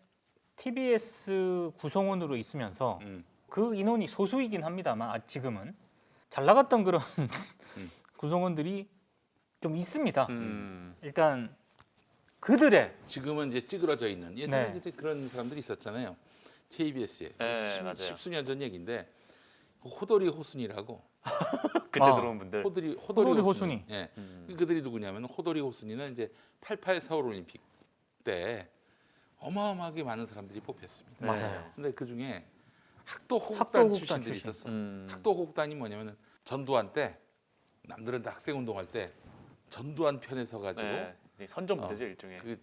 TBS 구성원으로 있으면서 음. 그 인원이 소수이긴 합니다만 지금은 잘 나갔던 그런 구성원들이 좀 있습니다. 일단 그들의 지금은 이제 찌그러져 있는 예전에 네. 이제 그런 사람들이 있었잖아요. KBS에 네, 맞아요. 십수년 전 얘기인데 호돌이 호순이라고 그때 아. 들어온 분들. 호돌이 호순이. 예. 음. 그들이 누구냐면 호돌이 호순이는 이제 88 서울 올림픽 때 어마어마하게 많은 사람들이 뽑혔습니다. 네. 맞아요. 근데 그 중에 학도 호국단 호국단 출신들이 출신. 있었어. 음. 학도 호국단이 뭐냐면은 전두환 때 남들은 다 학생 운동할 때 전두환 편에 서가지고 네. 선전부대죠 일종의. 그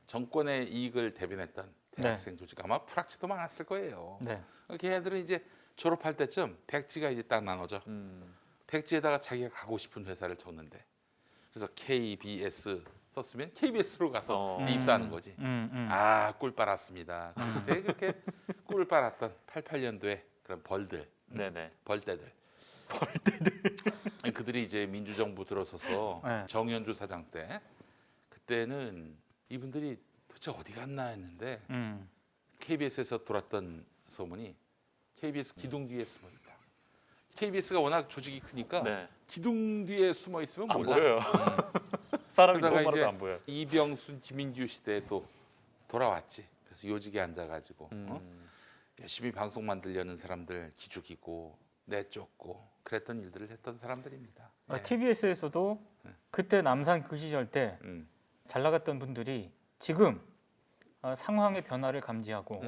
정권의 이익을 대변했던 대학생 조직 아마 프락치도 많았을 거예요. 네. 걔네들은 이제 졸업할 때쯤 백지가 이제 딱 나눠져. 백지에다가 자기가 가고 싶은 회사를 적는데 그래서 KBS 썼으면 KBS로 가서 입사하는 거지. 아, 꿀 빨았습니다. 그때 그렇게 꿀을 빨았던 88년도에 그런 벌들, 네네. 벌떼들. 그들이 이제 민주정부 들어서서 네. 정현주 사장 때 그때는 이분들이 도대체 어디 갔나 했는데 KBS에서 돌았던 소문이 KBS 기둥 뒤에 숨어 있다. KBS가 워낙 조직이 크니까 네. 기둥 뒤에 숨어 있으면 안 몰라. 보여요. 사람이 그러다가 너무 이제 많아서 안 보여요. 이병순, 김인규 시대에 또 돌아왔지. 그래서 요직에 앉아가지고 열심히 방송 만들려는 사람들 기죽이고 내쫓고 그랬던 일들을 했던 사람들입니다. 네. TBS에서도 그때 남산 그 시절 때 잘 나갔던 분들이 지금 상황의 변화를 감지하고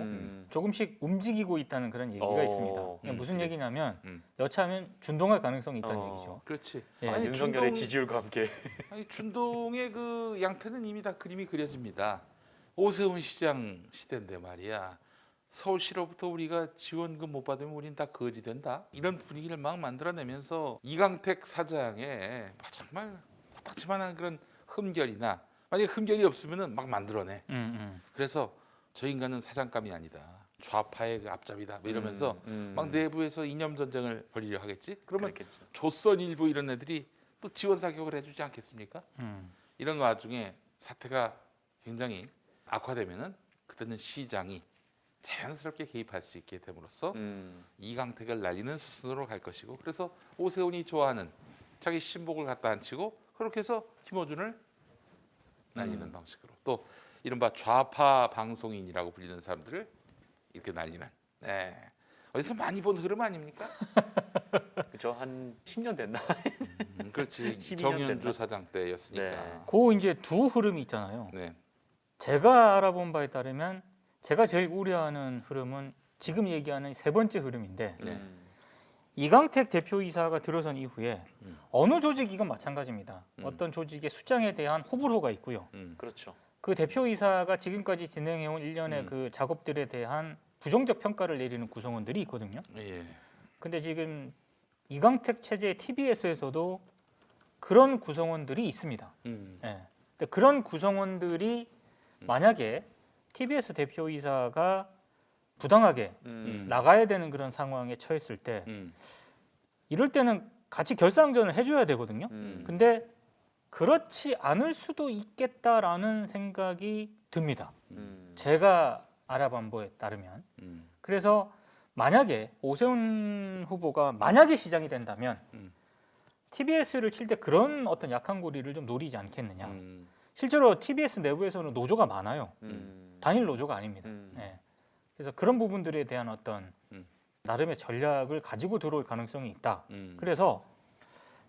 조금씩 움직이고 있다는 그런 얘기가 있습니다. 무슨 얘기냐면 여차하면 준동할 가능성이 있다는 얘기죠. 그렇지. 예. 아니, 윤석열의 지지율과 함께. 아니, 준동의 그 양태는 이미 다 그림이 그려집니다. 오세훈 시장 시대인데 말이야. 서울시로부터 우리가 지원금 못 받으면 우린 다 거지 된다. 이런 분위기를 막 만들어내면서 이강택 사장의 정말 코딱지만한 그런 흠결이나 만약에 흠결이 없으면은 막 만들어내. 그래서 저 인간은 사장감이 아니다. 좌파의 그 앞잡이다. 뭐 이러면서 막 내부에서 이념 전쟁을 벌이려 하겠지. 그러면 그랬겠죠. 조선 일보 이런 애들이 또 지원 사격을 해주지 않겠습니까? 이런 와중에 사태가 굉장히 악화되면은 그때는 시장이 자연스럽게 개입할 수 있게 됨으로써 이강택을 날리는 수순으로 갈 것이고 그래서 오세훈이 좋아하는 자기 신복을 갖다 앉히고 그렇게 해서 김어준을 날리는 방식으로 또 이른바 좌파 방송인이라고 불리는 사람들을 이렇게 날리는 네. 어디서 많이 본 흐름 아닙니까? 그렇죠. 한 10년 됐나? 그렇지 12년 정현주 됐나? 사장 때였으니까 네. 그 이제 두 흐름이 있잖아요. 네. 제가 알아본 바에 따르면 제가 제일 우려하는 흐름은 지금 얘기하는 세 번째 흐름인데 네. 이강택 대표이사가 들어선 이후에 어느 조직이건 마찬가지입니다. 음. 어떤 조직의 수장에 대한 호불호가 있고요. 그렇죠. 그 대표이사가 지금까지 진행해온 일련의 그 작업들에 대한 부정적 평가를 내리는 구성원들이 있거든요. 예. 근데 지금 이강택 체제 TBS에서도 그런 구성원들이 있습니다. 예. 근데 그런 구성원들이 만약에 TBS 대표이사가 부당하게 나가야 되는 그런 상황에 처했을 때 이럴 때는 같이 결상전을 해줘야 되거든요. 근데 그렇지 않을 수도 있겠다라는 생각이 듭니다. 음. 제가 알아본 바에 따르면. 그래서 만약에 오세훈 후보가 만약에 시장이 된다면 TBS를 칠 때 그런 어떤 약한 고리를 좀 노리지 않겠느냐. 실제로 TBS 내부에서는 노조가 많아요. 단일 노조가 아닙니다. 네. 그래서 그런 부분들에 대한 어떤 나름의 전략을 가지고 들어올 가능성이 있다. 그래서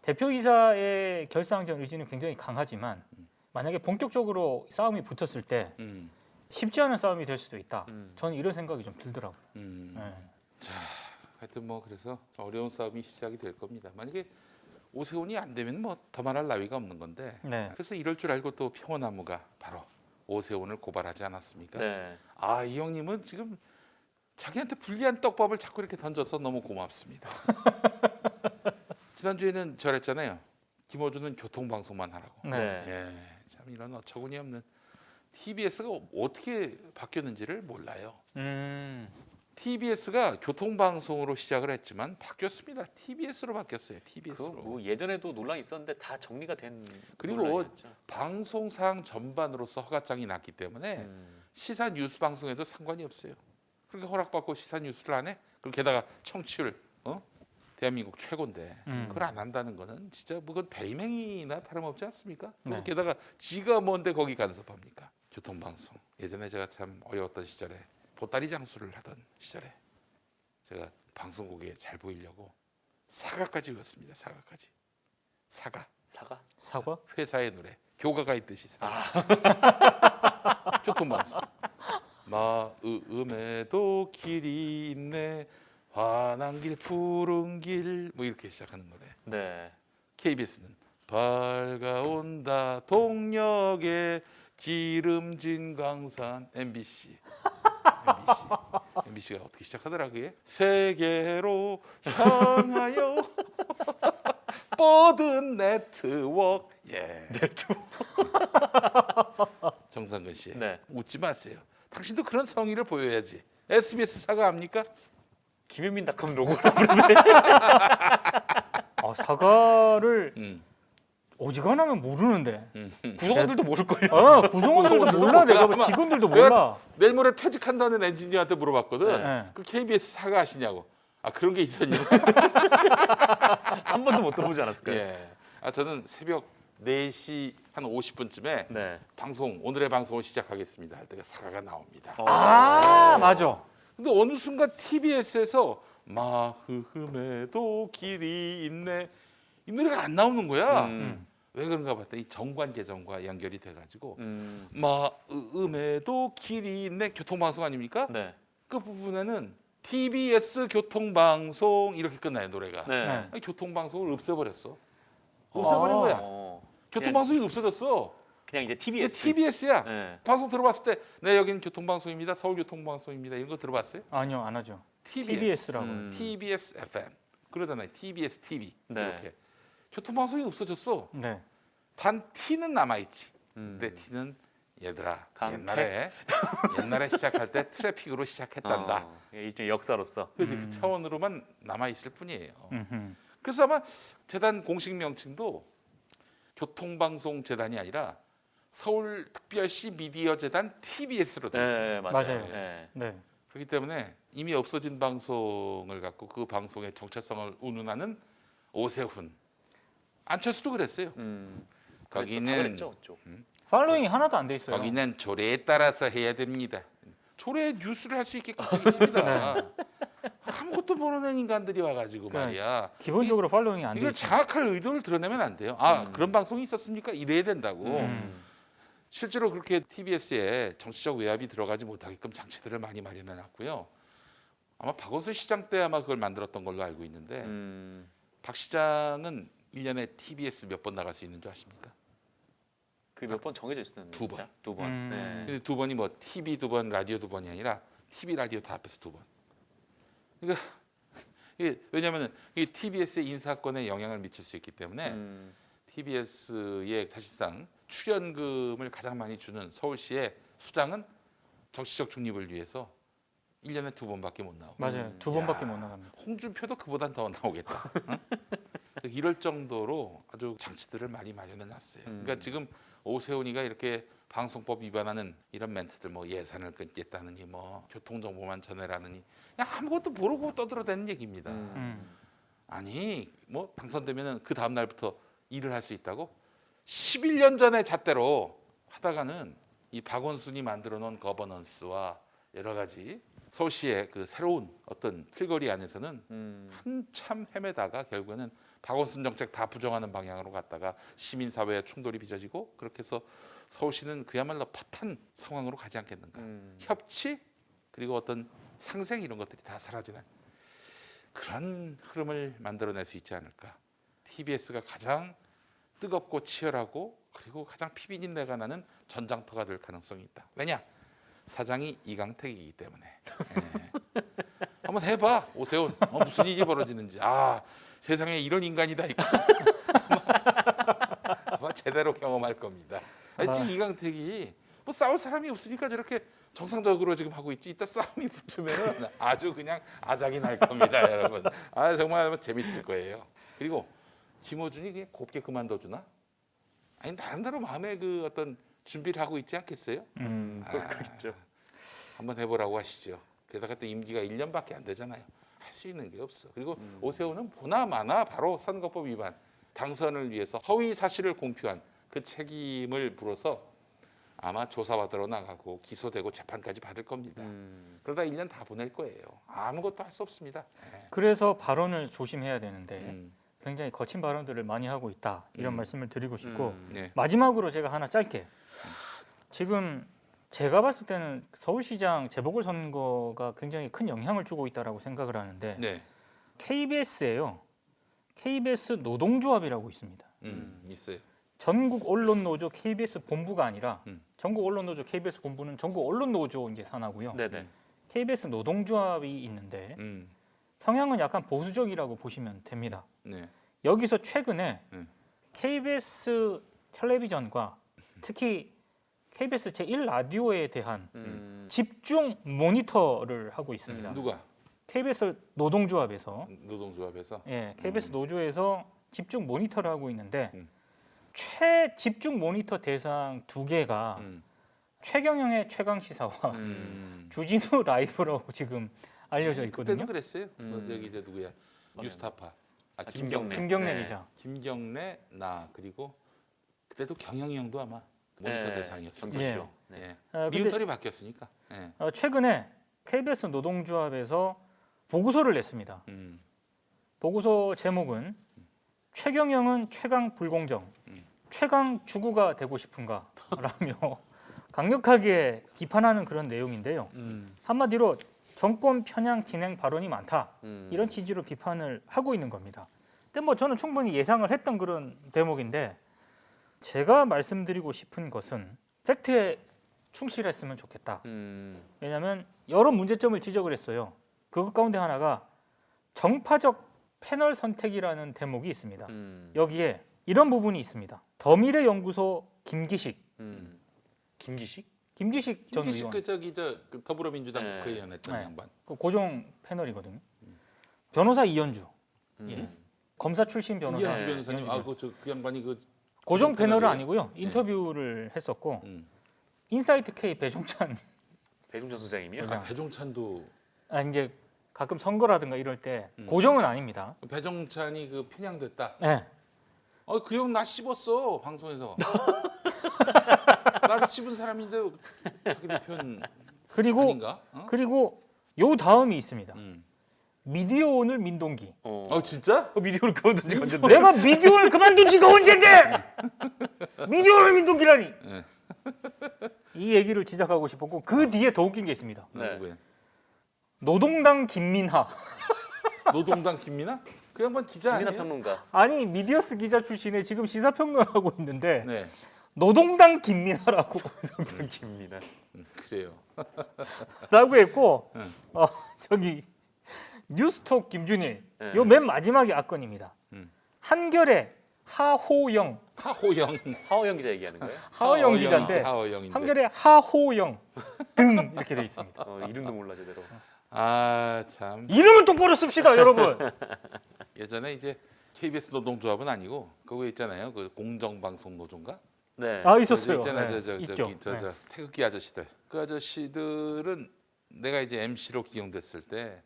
대표이사의 결사항전 의지는 굉장히 강하지만 만약에 본격적으로 싸움이 붙었을 때 쉽지 않은 싸움이 될 수도 있다. 저는 이런 생각이 좀 들더라고요. 네. 자, 하여튼 뭐 그래서 어려운 싸움이 시작이 될 겁니다. 만약에 오세훈이 안 되면 뭐 더 말할 나위가 없는 건데. 네. 그래서 이럴 줄 알고 또 평화나무가 바로 오세훈을 고발하지 않았습니까? 네. 아, 이 형님은 지금 자기한테 불리한 떡밥을 자꾸 이렇게 던져서 너무 고맙습니다. 지난주에는 저랬잖아요. 김어준은 교통방송만 하라고. 네. 예, 참 이런 어처구니 없는 TBS가 어떻게 바뀌었는지를 몰라요. TBS가 교통방송으로 시작을 했지만 바뀌었습니다. TBS로 바뀌었어요. TBS로. 뭐 예전에도 논란이 있었는데 다 정리가 된 그리고 논란이었죠. 방송사항 전반으로서 허가장이 났기 때문에 시사 뉴스 방송에도 상관이 없어요. 그렇게 허락받고 시사 뉴스를 안 해? 그리고 게다가 청취율 대한민국 최고인데 그걸 안 한다는 거는 진짜 뭐 그건 배임행위나 다름없지 않습니까? 네. 게다가 지가 뭔데 거기 간섭합니까? 교통방송. 예전에 제가 참 어려웠던 시절에 보따리 장수를 하던 시절에 제가 방송국에 잘 보이려고 사과까지 외웠습니다. 사과까지. 사과. 사과? 사과? 회사의 노래. 교가가 있듯이 사과. 교통방송. 마음에도 길이 있네. 환한 길 푸른 길 뭐 이렇게 시작하는 노래. 네. KBS는 밝아온다 동력에 기름진 강산. MBC가 어떻게 시작하더라 그게? 세계로 향하여 뻗은 네트워크. 예. 정상근 씨. 네. 웃지 마세요. 당신도 그런 성의를 보여야지. SBS 사과 압니까? 김현민닷컴 로고를 부르네. 사과를 음. 어지간하면 모르는데. 구성원들도 모를 거예요. 구성원들도 몰라. 내가 뭐 직원들도 몰라. 내일 모레 퇴직한다는 엔지니어한테 물어봤거든. 네. 그 KBS 사과 아시냐고. 아 그런 게 있었냐? 한 번도 못 들어보지 않았을까요? 예. 아 저는 새벽 4시 한 50분쯤에 네. 오늘의 방송을 시작하겠습니다 할 때가 사과가 나옵니다. 맞아. 근데 어느 순간 TBS에서 마음에도 길이 있네 이 노래가 안 나오는 거야. 왜 그런가 봤더니 정관 개정과 연결이 돼가지고 마음에도 길이 있네 교통방송 아닙니까? 네. 그 부분에는 TBS 교통방송 이렇게 끝나요 노래가. 네. 아니, 교통방송을 없애버렸어. 없애버린 거야. 교통방송이 없어졌어. 그냥 이제 TBS. TBS야. 네. 방송 들어봤을 때, 네 여기는 교통방송입니다. 서울교통방송입니다. 이런 거 들어봤어요? 아니요, 안 하죠. TBS. TBS라고. TBS FM. 그러잖아요. TBS TV. 네. 이렇게. 교통방송이 없어졌어. 네. 단 T는 남아있지. 근데 T는 얘들아 옛날에 시작할 때 트래픽으로 시작했단다. 일종의 역사로서. 그래서 그 차원으로만 남아있을 뿐이에요. 음흠. 그래서 아마 재단 공식 명칭도 교통방송재단이 아니라 서울특별시 미디어재단 TBS로 되어 있어요. 네, 맞아요. 네. 네. 그렇기 때문에 이미 없어진 방송을 갖고 그 방송의 정체성을 운운하는 오세훈, 안철수도 그랬어요. 거기는 그랬죠, 그쪽. 팔로잉이 하나도 안 돼 있어요. 거기는 조례에 따라서 해야 됩니다. 조례 뉴스를 할 수 있게끔 되어 있습니다. 아무것도 모르는 인간들이 와가지고 말이야. 기본적으로 팔로잉이 안 돼 이걸 있어요. 장악할 의도를 드러내면 안 돼요. 그런 방송이 있었습니까? 이래야 된다고. 실제로 그렇게 TBS에 정치적 외압이 들어가지 못하게끔 장치들을 많이 마련해 놨고요. 아마 박원순 시장 때 아마 그걸 만들었던 걸로 알고 있는데 박 시장은 1년에 TBS 몇 번 나갈 수 있는 줄 아십니까? 그 몇 번 정해져 있었는데. 두 진짜? 두 번. 네. 근데 두 번이 뭐 TV 두 번, 라디오 두 번이 아니라 TV, 라디오 다 합해서 두 번. 그러니까 이게 왜냐하면 이 TBS의 인사권에 영향을 미칠 수 있기 때문에 TBS의 사실상 출연금을 가장 많이 주는 서울시의 수장은 정치적 중립을 위해서 1년에 두 번밖에 못 나오고. 맞아요. 두 번밖에 못 나갑니다. 홍준표도 그보단 더 나오겠다. 응? 이럴 정도로 아주 장치들을 많이 마련해 놨어요. 그러니까 지금 오세훈이가 이렇게 방송법 위반하는 이런 멘트들, 뭐 예산을 끊겠다느니, 뭐 교통정보만 전해라느니, 그냥 아무것도 모르고 떠들어대는 얘기입니다. 아니, 뭐 당선되면은 그 다음 날부터 일을 할 수 있다고? 11년 전에 잣대로 하다가는 이 박원순이 만들어 놓은 거버넌스와 여러 가지 서울시의 그 새로운 어떤 틀거리 안에서는 한참 헤매다가 결국에는 박원순 정책 다 부정하는 방향으로 갔다가 시민사회의 충돌이 빚어지고, 그렇게 해서 서울시는 그야말로 파탄 상황으로 가지 않겠는가. 협치 그리고 어떤 상생 이런 것들이 다 사라지는 그런 흐름을 만들어낼 수 있지 않을까. TBS가 가장 뜨겁고 치열하고 그리고 가장 피비린내가 나는 전장터가 될 가능성이 있다. 왜냐? 사장이 이강택이기 때문에. 예. 한번 해봐, 오세훈. 무슨 일이 벌어지는지. 아, 세상에 이런 인간이다. 아마 제대로 경험할 겁니다. 아니, 지금 이강택이 뭐 싸울 사람이 없으니까 저렇게 정상적으로 지금 하고 있지. 이따 싸움이 붙으면 아주 그냥 아작이 날 겁니다, 여러분. 아, 정말 재밌을 거예요. 그리고 김어준이 그냥 곱게 그만둬주나? 아니, 나름대로 마음에 그 어떤 준비를 하고 있지 않겠어요? 그렇겠죠. 한번 해보라고 하시죠. 게다가 또 임기가 1년밖에 안 되잖아요. 할 수 있는 게 없어. 그리고 오세훈은 보나마나 바로 선거법 위반, 당선을 위해서 허위 사실을 공표한 그 책임을 물어서 아마 조사받으러 나가고 기소되고 재판까지 받을 겁니다. 그러다 1년 다 보낼 거예요. 아무것도 할 수 없습니다. 네. 그래서 발언을 조심해야 되는데 굉장히 거친 발언들을 많이 하고 있다, 이런 말씀을 드리고 싶고, 네. 마지막으로 제가 하나 짧게, 지금 제가 봤을 때는 서울시장 재보궐선거가 굉장히 큰 영향을 주고 있다라고 생각을 하는데, 네. KBS예요. KBS 노동조합이라고 있습니다. 있어요. 전국 언론노조 KBS 본부가 아니라 음. 전국 언론노조 KBS 본부는 전국 언론노조 이제 산하고요. 네네. KBS 노동조합이 있는데 성향은 약간 보수적이라고 보시면 됩니다. 네. 여기서 최근에 음. KBS 텔레비전과 특히 KBS 제1라디오에 대한 집중 모니터를 하고 있습니다. 누가? KBS 노동조합에서 노동조합에서. 예, KBS 노조에서 집중 모니터를 하고 있는데 음. 최집중 모니터 대상 2개가 최경영의 최강 시사와 주진우 라이브라고 지금 알려져 있거든요. 그때도 그랬어요. 뭐 저기 저 누구야? 뉴스타파. 김경래. 김경래 네. 기자. 김경래, 나, 그리고 그때도 경영이 형도 아마 모니터 네, 대상이었어요. 전부시죠. 예. 네. 근데 미운털이 바뀌었으니까. 예. 최근에 KBS 노동조합에서 보고서를 냈습니다. 보고서 제목은 최경영은 최강 불공정, 최강 주구가 되고 싶은가라며 강력하게 비판하는 그런 내용인데요. 한마디로 정권 편향 진행 발언이 많다, 이런 취지로 비판을 하고 있는 겁니다. 근데 뭐 저는 충분히 예상을 했던 그런 대목인데, 제가 말씀드리고 싶은 것은 팩트에 충실했으면 좋겠다. 왜냐하면 여러 문제점을 지적을 했어요. 그것 가운데 하나가 정파적 패널 선택이라는 대목이 있습니다. 여기에 이런 부분이 있습니다. 더미래연구소 김기식 김기식? 전 김기식 의원, 그 저기 그 더불어민주당 네. 국회의원 했던 네. 양반. 그 고정 패널이거든요. 변호사 이현주, 예. 검사 출신 변호사. 이현주 네, 변호사님, 이현주 그 양반이 그 고정 패널은 패널이에요? 아니고요. 인터뷰를 했었고, 음. 인사이트 K 배종찬 배종찬 선생님이요? 소장. 배종찬도 이제 가끔 선거라든가 이럴 때 음. 고정은 아닙니다. 배종찬이 그 편향됐다. 네. 그 형 나 씹었어 방송에서. 나를 씹은 사람인데 자기 대표는 그리고 아닌가? 그리고 요 다음이 있습니다. 음. 미디어 오늘 민동기. 진짜? 미디어를 그만둔 지가 언젠데? 내가 미디어를 그만둔 지가 언젠데? 미디어 오늘 민동기라니. 네. 이 얘기를 지적하고 싶었고, 그 뒤에 더 웃긴 게 있습니다. 네. 누구야? 노동당 김민하. 노동당 김민아? 그 양반 기자 김민하 아니에요? 평론가. 아니, 미디어스 기자 출신에 지금 시사평론하고 있는데 네. 노동당 김민하라고 김민하. 그래요. 라고 했고, 응. 저기 뉴스톡 김준일, 네. 요 맨 마지막이 압권입니다. 한결의 하호영, 하호영. 하호영 기자 얘기하는 거예요? 하호영 기자인데 하호영인데. 한결의 하호영 등 이렇게 돼 있습니다. 이름도 몰라 제대로. 참. 이름은 똑바로 씁시다, 여러분. 예전에 이제 KBS 노동조합은 아니고 그거 있잖아요. 그 공정방송 노조인가? 네. 아 저 있었어요. 있잖아요. 네, 저 있죠. 저 태극기 아저씨들. 그 아저씨들은 내가 이제 MC로 기용됐을 때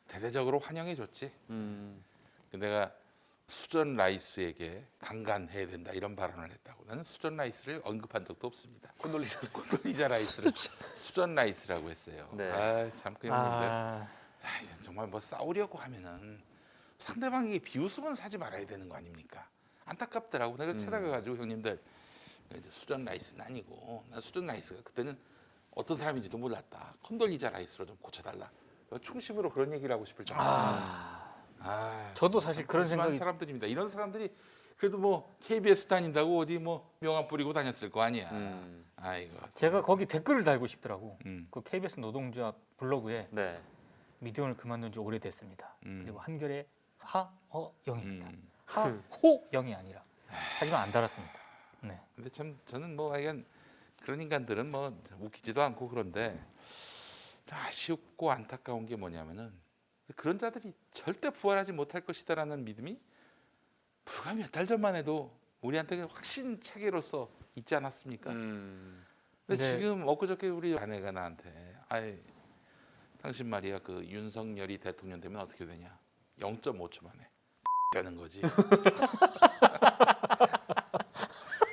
대대적으로 환영해 줬지. 내가 수전 라이스에게 강간해야 된다 이런 발언을 했다고. 나는 수전 라이스를 언급한 적도 없습니다. 콘돌리자 라이스를 수전 라이스라고 했어요. 네. 아참 그 형님들. 아, 정말 뭐 싸우려고 하면은 상대방에게 비웃음은 사지 말아야 되는 거 아닙니까? 안타깝더라고. 내가 찾아가가지고 형님들 이제 수전 라이스는 아니고 난 수전 라이스가 그때는 어떤 사람인지도 몰랐다. 콘돌리자 라이스로 좀 고쳐달라. 충심으로 그런 얘기를 하고 싶을 정도였어요. 저도 사실 그런 심한 생각이 사람들입니다. 이런 사람들이 그래도 뭐 KBS 다닌다고 어디 뭐 명함 뿌리고 다녔을 거 아니야. 아이고. 제가 거기 댓글을 달고 싶더라고. 음. 그 KBS 노동조합 블로그에 네. 미디어를 그만둔 지 오래됐습니다. 음. 그리고 한결에 하어영입니다. 음. 하호영이 아니라. 하지만 안 달았습니다. 네. 근데 참 저는 뭐 하여간 그런 인간들은 뭐 웃기지도 않고 그런데 아쉽고 안타까운 게 뭐냐면은 그런 자들이 절대 부활하지 못할 것이다라는 믿음이 불과 몇 달 전만 해도 우리한테 확신 체계로서 있지 않았습니까? 근데 네. 지금 엊그저께 우리 아내가 나한테 아이 당신 말이야 그 윤석열이 대통령 되면 어떻게 되냐? 0.5초 만에 되는 거지.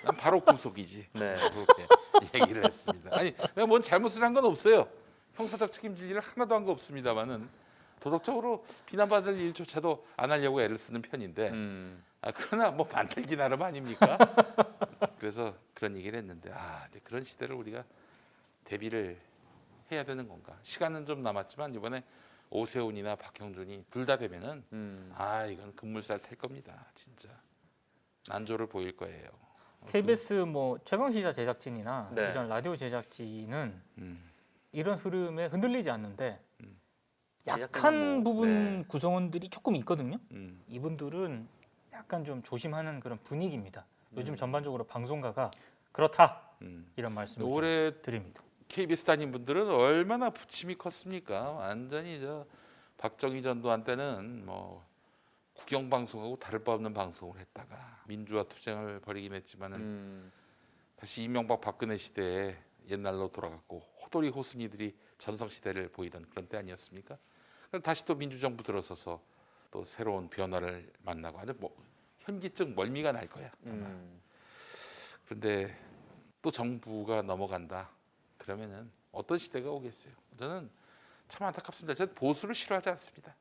난 바로 구속이지. 네. 그렇게 얘기를 했습니다. 아니 내가 뭔 잘못을 한 건 없어요. 형사적 책임질 일을 하나도 한 거 없습니다만은 도덕적으로 비난받을 일조차도 안 하려고 애를 쓰는 편인데 그러나 뭐 만들기 나름 아닙니까? 그래서 그런 얘기를 했는데 이제 그런 시대를 우리가 대비를 해야 되는 건가? 시간은 좀 남았지만 이번에 오세훈이나 박형준이 둘 다 되면은 이건 급물살 탈 겁니다. 진짜 난조를 보일 거예요. KBS 뭐 최강시사 제작진이나 네. 이런 라디오 제작진은 음, 이런 흐름에 흔들리지 않는데 음. 약한 제작진은 뭐, 부분 네. 구성원들이 조금 있거든요. 음. 이분들은 약간 좀 조심하는 그런 분위기입니다. 요즘 음. 전반적으로 방송가가 그렇다 음. 이런 말씀을 좀 올해 드립니다. KBS 다닌 분들은 얼마나 부침이 컸습니까? 완전히 저 박정희 전두환 때는 뭐 국영 방송하고 다를 바 없는 방송을 했다가 민주화 투쟁을 벌이긴 했지만은 다시 이명박 박근혜 시대에 옛날로 돌아갔고 호돌이 호순이들이 전성 시대를 보이던 그런 때 아니었습니까? 그럼 다시 또 민주정부 들어서서 또 새로운 변화를 만나고 아주 뭐 현기증 멀미가 날 거야. 아마. 그런데 또 정부가 넘어간다. 그러면은 어떤 시대가 오겠어요? 저는 참 안타깝습니다. 저는 보수를 싫어하지 않습니다.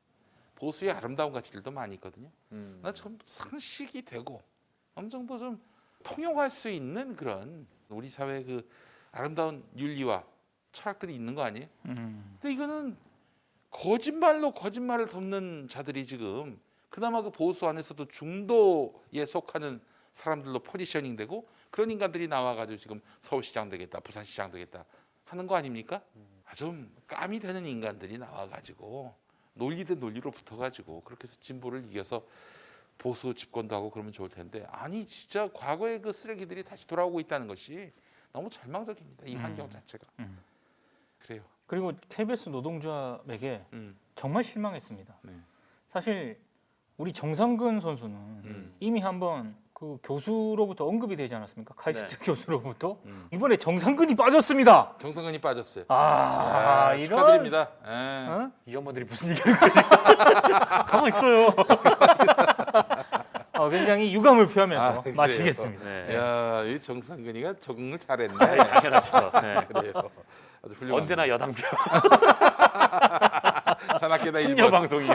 보수의 아름다운 가치들도 많이 있거든요. 나 좀 상식이 되고 어느 정도 좀 통용할 수 있는 그런 우리 사회의 그 아름다운 윤리와 철학들이 있는 거 아니에요? 근데 이거는 거짓말로 거짓말을 덮는 자들이 지금 그나마 그 보수 안에서도 중도에 속하는 사람들로 포지셔닝 되고 그런 인간들이 나와가지고 지금 서울시장 되겠다, 부산시장 되겠다 하는 거 아닙니까? 좀 까미 되는 인간들이 나와가지고 논리 대 논리로 붙어가지고 그렇게 해서 진보를 이겨서 보수 집권도 하고 그러면 좋을 텐데 아니 진짜 과거의 그 쓰레기들이 다시 돌아오고 있다는 것이 너무 절망적입니다. 이 환경 자체가. 그래요. 그리고 KBS 노동조합에게 음, 정말 실망했습니다. 네. 사실 우리 정상근 선수는 이미 한번 그 교수로부터 언급이 되지 않았습니까? 카이스트 교수로부터 이번에 정상근이 빠졌습니다. 정성근이 빠졌어요. 이런 축하드립니다. 어? 이 엄마들이 무슨 얘기를 가만 있어요. 굉장히 유감을 표하면서 그래요? 마치겠습니다. 네. 야, 이 정상근이가 적응을 잘했네. 당연하죠. 네. 그래요. 아주 훌륭합니다. 언제나 여당표 산악계다 친여 1번. 방송이.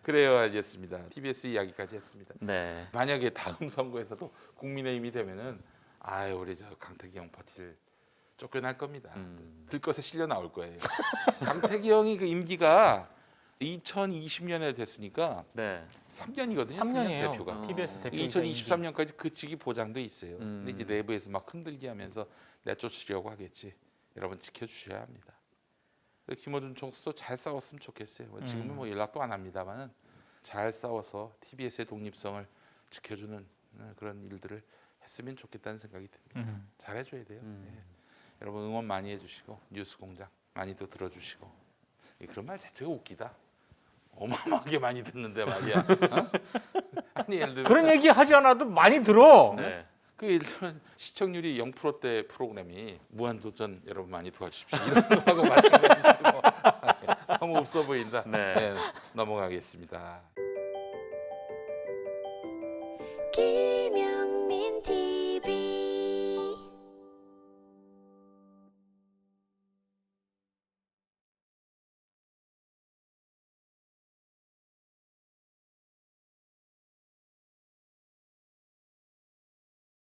그래요, 알겠습니다. TBS 이야기까지 했습니다. 네. 만약에 다음 선거에서도 국민의힘이 되면은 우리 저 강태기 형 버틸 쫓겨날 겁니다. 들것에 실려 나올 거예요. 강태기 형이 그 임기가 2020년에 됐으니까 네. 3년이거든요. 3년이에요. 대표가. TBS 대표 2023년까지 그 직이 보장돼 있어요. 음. 근데 이제 내부에서 막 흔들기 하면서 내쫓으려고 하겠지. 여러분 지켜주셔야 합니다. 김어준 총수도 잘 싸웠으면 좋겠어요. 지금은 뭐 연락도 안 합니다만은 잘 싸워서 TBS의 독립성을 지켜주는 그런 일들을 했으면 좋겠다는 생각이 듭니다. 잘 해줘야 돼요. 네. 여러분 응원 많이 해주시고 뉴스공장 많이도 들어주시고 그런 말 자체가 웃기다. 어마어마하게 많이 듣는데 말이야. 어? 아니 예를 들면 그런 얘기 하지 않아도 많이 들어. 네. 그 예를 들면 시청률이 0%대 프로그램이 무한도전 여러분 많이 도와주십시오. 이런 거하고 마찬가지지 뭐. 너무 없어 보인다. 네. 네, 넘어가겠습니다. 김영민 TV